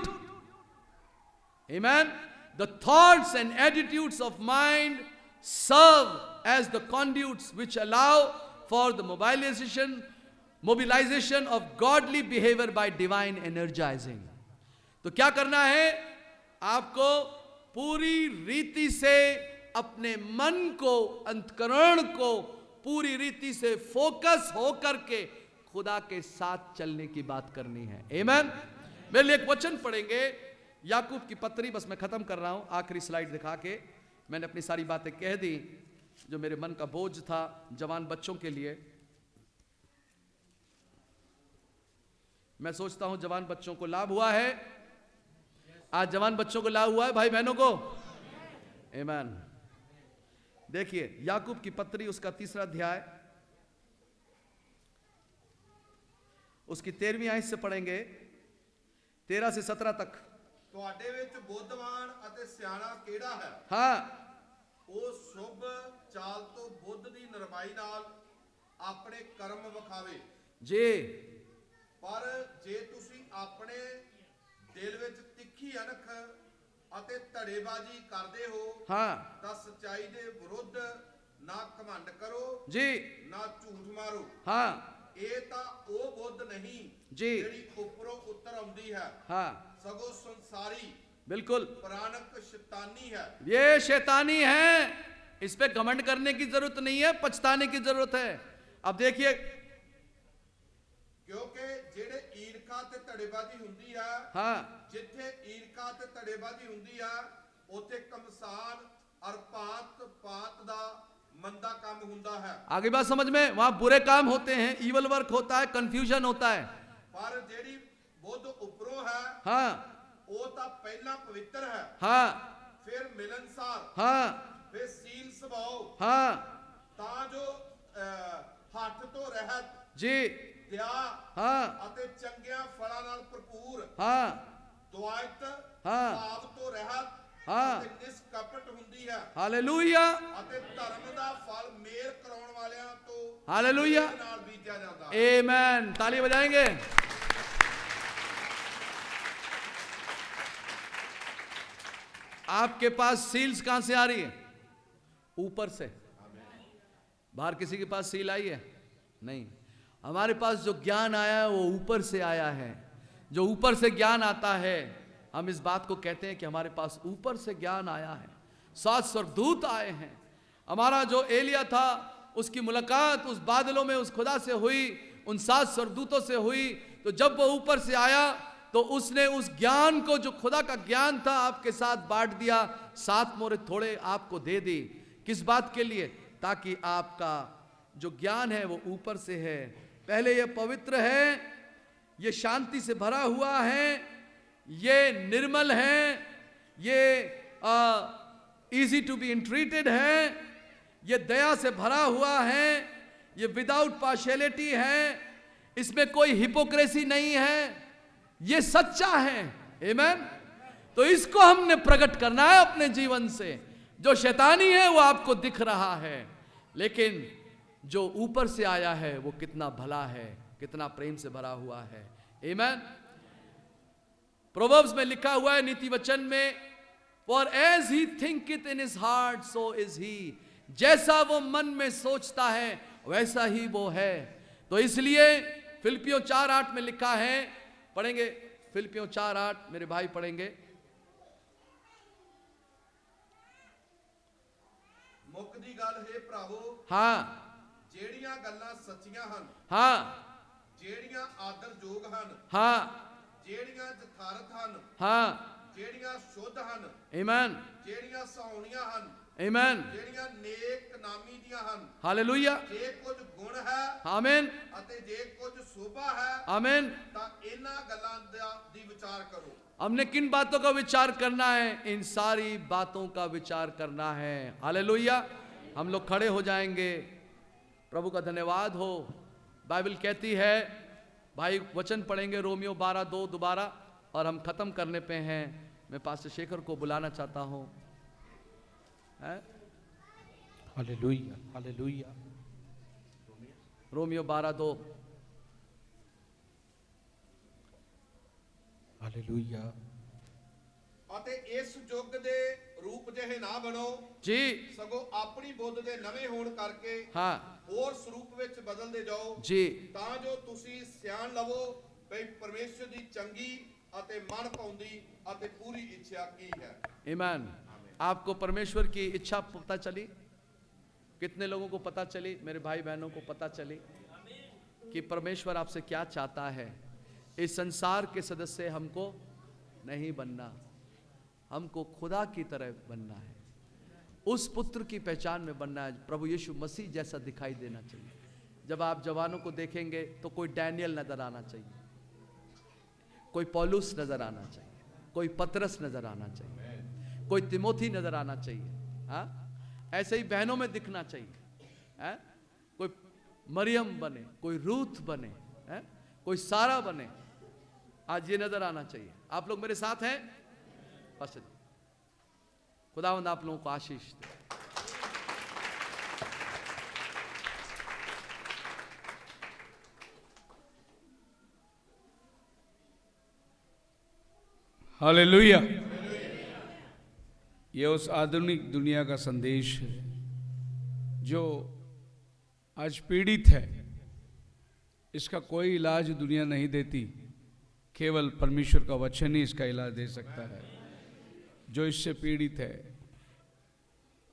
Speaker 1: Amen. The thoughts and attitudes of mind serve as the conduits which allow for the mobilization of godly behavior by divine energizing. तो क्या करना है? आपको पूरी रीति से अपने मन को, अंतकरण को पूरी रीति से फोकस होकर के खुदा के साथ चलने की बात करनी है। आमेन। मेरे लिए एक वचन पढ़ेंगे, याकूब की पत्री। बस मैं खत्म कर रहा हूं, आखिरी स्लाइड दिखा के। मैंने अपनी सारी बातें कह दी जो मेरे मन का बोझ था जवान बच्चों के लिए। मैं सोचता हूं जवान बच्चों को लाभ हुआ है। आज जवान बच्चों को लाभ हुआ है भाई बहनों को। आमीन। देखिए याकूब की पत्री, उसका 3रा अध्याय, उसकी 13वीं आयत से पढ़ेंगे 13 से 17 तक।
Speaker 2: ਤੁਹਾਡੇ ਵਿੱਚ ਬੁੱਧਵਾਨ ਅਤੇ ਸਿਆਣਾ ਕਿਹੜਾ ਹੈ?
Speaker 1: ਹਾਂ।
Speaker 2: ਉਹ ਸ਼ੁਭ ਚਾਲ ਤੋਂ ਬੁੱਧ ਦੀ ਨਰਮਾਈ ਨਾਲ ਆਪਣੇ ਕਰਮ ਵਿਖਾਵੇ
Speaker 1: ਜੀ।
Speaker 2: ਪਰ ਜੇ ਤੁਸੀਂ ਆਪਣੇ ਦਿਲ ਵਿੱਚ ਤਿੱਖੀ ਅਣਖ ਅਤੇ ਧੜੇਬਾਜ਼ੀ ਕਰਦੇ ਹੋ
Speaker 1: ਹਾਂ
Speaker 2: ਤਾਂ ਸੱਚਾਈ ਦੇ ਵਿਰੁੱਧ ਨਾ ਘਮੰਡ ਕਰੋ
Speaker 1: ਜੀ,
Speaker 2: ਨਾ ਝੂਠ ਮਾਰੋ।
Speaker 1: ਹਾਂ
Speaker 2: ਇਹ ਤਾਂ ਉਹ ਬੁੱਧ ਨਹੀਂ
Speaker 1: ਜੀ
Speaker 2: ਜਿਹੜੀ ਉੱਪਰੋਂ ਉੱਤਰ ਆਉਂਦੀ ਹੈ,
Speaker 1: हाँ
Speaker 2: सगो संसारी
Speaker 1: बिल्कुल
Speaker 2: प्राणक शैतानी है।
Speaker 1: ये शैतानी है। इस पे घमंड करने की जरूरत नहीं है, पछताने की जरूरत है। अब देखिए,
Speaker 2: क्योंकि जेड़े ईर्खा ते धड़ेबाजी हुंदी है,
Speaker 1: हाँ
Speaker 2: जिथे ईर्खा ते धड़ेबाजी हुंदी है उथे कमसान और पात पात दा मंदा काम हुंदा है।
Speaker 1: आगे बात समझ में? वहां बुरे काम होते हैं, ईवल वर्क होता है, कंफ्यूजन होता है।
Speaker 2: पर जेड़ी बुद्ध उपरों है,
Speaker 1: हाँ
Speaker 2: वो ता पहला पवित्र है,
Speaker 1: हाँ
Speaker 2: फिर मिलनसार,
Speaker 1: हाँ
Speaker 2: फिर सील स्वभाव,
Speaker 1: हाँ
Speaker 2: ता जो हठ तो रहत
Speaker 1: जी,
Speaker 2: दया
Speaker 1: हाँ
Speaker 2: ਅਤੇ ਚੰਗਿਆਂ ਫਲਾਂ ਨਾਲ ਭਰਪੂਰ,
Speaker 1: हाँ
Speaker 2: ਦੁਆਇਤ
Speaker 1: हाँ
Speaker 2: ਭਾਵ ਤੋਂ ਰਹਿਤ
Speaker 1: हाँ
Speaker 2: ਅਤੇ ਨਿਸ਼ਕਪਟ ਹੁੰਦੀ ਹੈ
Speaker 1: हालेलुया
Speaker 2: ਅਤੇ ਧਰਮ ਦਾ ਫਲ ਮੇਲ ਕਰਾਉਣ ਵਾਲਿਆਂ ਤੋਂ
Speaker 1: हालेलुया
Speaker 2: ਮੇਲ ਨਾਲ ਬੀਜਿਆ ਜਾਂਦਾ ਹੈ।
Speaker 1: आमेन। ताली बजाएंगे। आपके पास सील्स कहां से आ रही है? ऊपर से। बाहर किसी के पास सील आई है? नहीं। हमारे पास जो ज्ञान आया है वो ऊपर से आया है। जो ऊपर से ज्ञान आता है, हम इस बात को कहते हैं कि हमारे पास ऊपर से ज्ञान आया है। 7 स्वर्गदूत आए हैं। हमारा जो एलिया था उसकी मुलाकात उस बादलों में उस खुदा से हुई, उन 7 स्वर्गदूतों से हुई। तो जब वो ऊपर से आया तो उसने उस ज्ञान को, जो खुदा का ज्ञान था, आपके साथ बांट दिया। 7 मोहरें थोड़े आपको दे दी। किस बात के लिए? ताकि आपका जो ज्ञान है वो ऊपर से है। पहले ये पवित्र है, ये शांति से भरा हुआ है, ये निर्मल है, ये इजी टू बी इंट्रीटेड है, ये दया से भरा हुआ है, ये विदाउट पार्शियलिटी है, इसमें कोई हिपोक्रेसी नहीं है, ये सच्चा है। आमेन। तो इसको हमने प्रकट करना है अपने जीवन से। जो शैतानी है वो आपको दिख रहा है, लेकिन जो ऊपर से आया है वो कितना भला है, कितना प्रेम से भरा हुआ है। आमेन। प्रोवर्ब्स में लिखा हुआ है, नीति वचन में, for as he thinketh in his heart so is he. जैसा वो मन में सोचता है वैसा ही वो है। तो इसलिए फिलिपियों 4:8 में लिखा है, पढ़ेंगे फिलिपियों 4:8, मेरे भाई पढ़ेंगे।
Speaker 2: मुख दी गल है भरावो,
Speaker 1: हाँ
Speaker 2: ਜਿਹੜੀਆਂ ਗੱਲਾਂ ਸੱਚੀਆਂ ਹਨ,
Speaker 1: हाँ
Speaker 2: ਜਿਹੜੀਆਂ ਆਦਰਯੋਗ ਹਨ,
Speaker 1: हाँ
Speaker 2: ਜਿਹੜੀਆਂ ਯਥਾਰਥ ਹਨ,
Speaker 1: हाँ
Speaker 2: ਜਿਹੜੀਆਂ ਸ਼ੁੱਧ ਹਨ,
Speaker 1: आमेन
Speaker 2: ਜਿਹੜੀਆਂ ਸਹਾਉਣੀਆਂ ਹਨ,
Speaker 1: आमेन
Speaker 2: ਜਿਹੜੀਆਂ ਨੇਕ ਨਾਮੀ ਦੀਆਂ ਹਨ,
Speaker 1: हालेलुया
Speaker 2: ਜੇ ਕੁਝ ਗੁਣ ਹੈ
Speaker 1: आमेन
Speaker 2: ਅਤੇ ਜੇ ਕੁਝ ਸ਼ੋਭਾ ਹੈ
Speaker 1: आमेन।
Speaker 2: ਤਾਂ ਇਹਨਾਂ ਗੱਲਾਂ ਦੀ ਵਿਚਾਰ ਕਰੋ।
Speaker 1: हमने किन बातों का विचार करना है? इन सारी बातों का विचार करना है। हालेलुया। हम लोग खड़े हो जाएंगे। प्रभु का धन्यवाद हो। बाइबल कहती है, भाई वचन पढ़ेंगे रोमियो 12:2 दोबारा, और हम खत्म करने पे हैं। मैं पास्टर शेखर को बुलाना चाहता हूं।
Speaker 4: Hallelujah, hallelujah.
Speaker 1: रोमियो 12:2।
Speaker 4: ਹਾਲੇਲੂਇਆ।
Speaker 2: ਅਤੇ ਇਸ ਯੁੱਗ ਦੇ ਰੂਪ ਜਿਹੇ ਨਾ ਬਣੋ
Speaker 1: जी
Speaker 2: ਸਗੋਂ ਆਪਣੀ ਬੁੱਧ ਦੇ ਨਵੇਂ ਹੋਣ ਕਰਕੇ
Speaker 1: हाँ
Speaker 2: ਹੋਰ ਸਰੂਪ ਵਿੱਚ ਬਦਲਦੇ ਜਾਓ
Speaker 1: जी
Speaker 2: ਤਾਂ ਜੋ ਤੁਸੀਂ ਸਿਆਣ ਲਵੋ ਵੀ ਪਰਮੇਸ਼ਰ ਦੀ ਚੰਗੀ ਅਤੇ ਮਨ ਪਾਉਂਦੀ ਅਤੇ ਪੂਰੀ ਇੱਛਾ ਕੀ ਹੈ।
Speaker 1: ईमान। आपको परमेश्वर की इच्छा पता चली? कितने लोगों को पता चली? मेरे भाई बहनों को पता चली कि परमेश्वर आपसे क्या चाहता है? इस संसार के सदस्य हमको नहीं बनना, हमको खुदा की तरह बनना है, उस पुत्र की पहचान में बनना है। प्रभु यीशु मसीह जैसा दिखाई देना चाहिए। जब आप जवानों को देखेंगे तो कोई डैनियल नजर आना चाहिए, कोई पौलुस नजर आना चाहिए, कोई पतरस नजर आना चाहिए, कोई तिमोथी नजर आना चाहिए। हाँ, ऐसे ही बहनों में दिखना चाहिए। हाँ? कोई मरियम बने, कोई रूथ बने, हाँ? कोई सारा बने। आज ये नजर आना चाहिए। आप लोग मेरे साथ हैं? पास्टर जी, खुदावंद आप लोगों को आशीष दे।
Speaker 3: हालेलुया। ये उस आधुनिक दुनिया का संदेश है जो आज पीड़ित है। इसका कोई इलाज दुनिया नहीं देती, केवल परमेश्वर का वचन ही इसका इलाज दे सकता है। जो इससे पीड़ित है,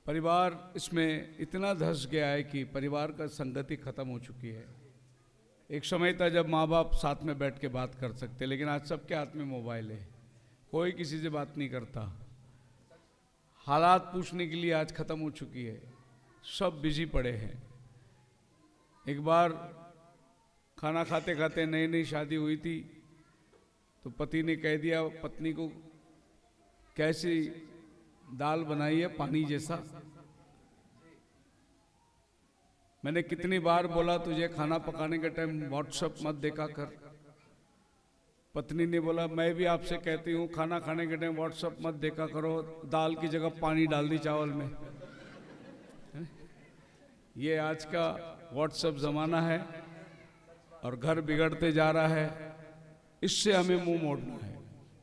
Speaker 3: परिवार इसमें इतना धंस गया है कि परिवार का संगति खत्म हो चुकी है। एक समय था जब माँ बाप साथ में बैठ के बात कर सकते, लेकिन आज सबके हाथ में मोबाइल है, कोई किसी से बात नहीं करता। हालात पूछने के लिए आज खत्म हो चुकी है, सब बिजी पड़े हैं। एक बार खाना खाते खाते नई नई शादी हुई थी तो पति ने कह दिया पत्नी को, कैसी दाल बनाई है, पानी जैसा। मैंने कितनी बार बोला तुझे खाना पकाने के टाइम व्हाट्सएप मत देखा कर। पत्नी ने बोला मैं भी आपसे कहती हूँ खाना खाने के टाइम व्हाट्सएप मत देखा करो, दाल की जगह पानी डाल दी चावल में। ये आज का व्हाट्सएप ज़माना है और घर बिगड़ते जा रहा है। इससे हमें मुंह मोड़ना है।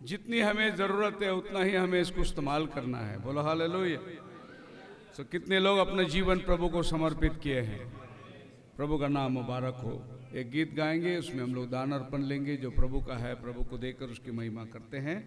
Speaker 3: जितनी हमें ज़रूरत है उतना ही हमें इसको इस्तेमाल करना है। बोलो हालेलुया। तो कितने लोग अपने जीवन प्रभु को समर्पित किए हैं। प्रभु का नाम मुबारक हो। एक गीत गाएंगे, उसमें हम लोग दान अर्पण लेंगे जो प्रभु का है, प्रभु को देकर उसकी महिमा करते हैं।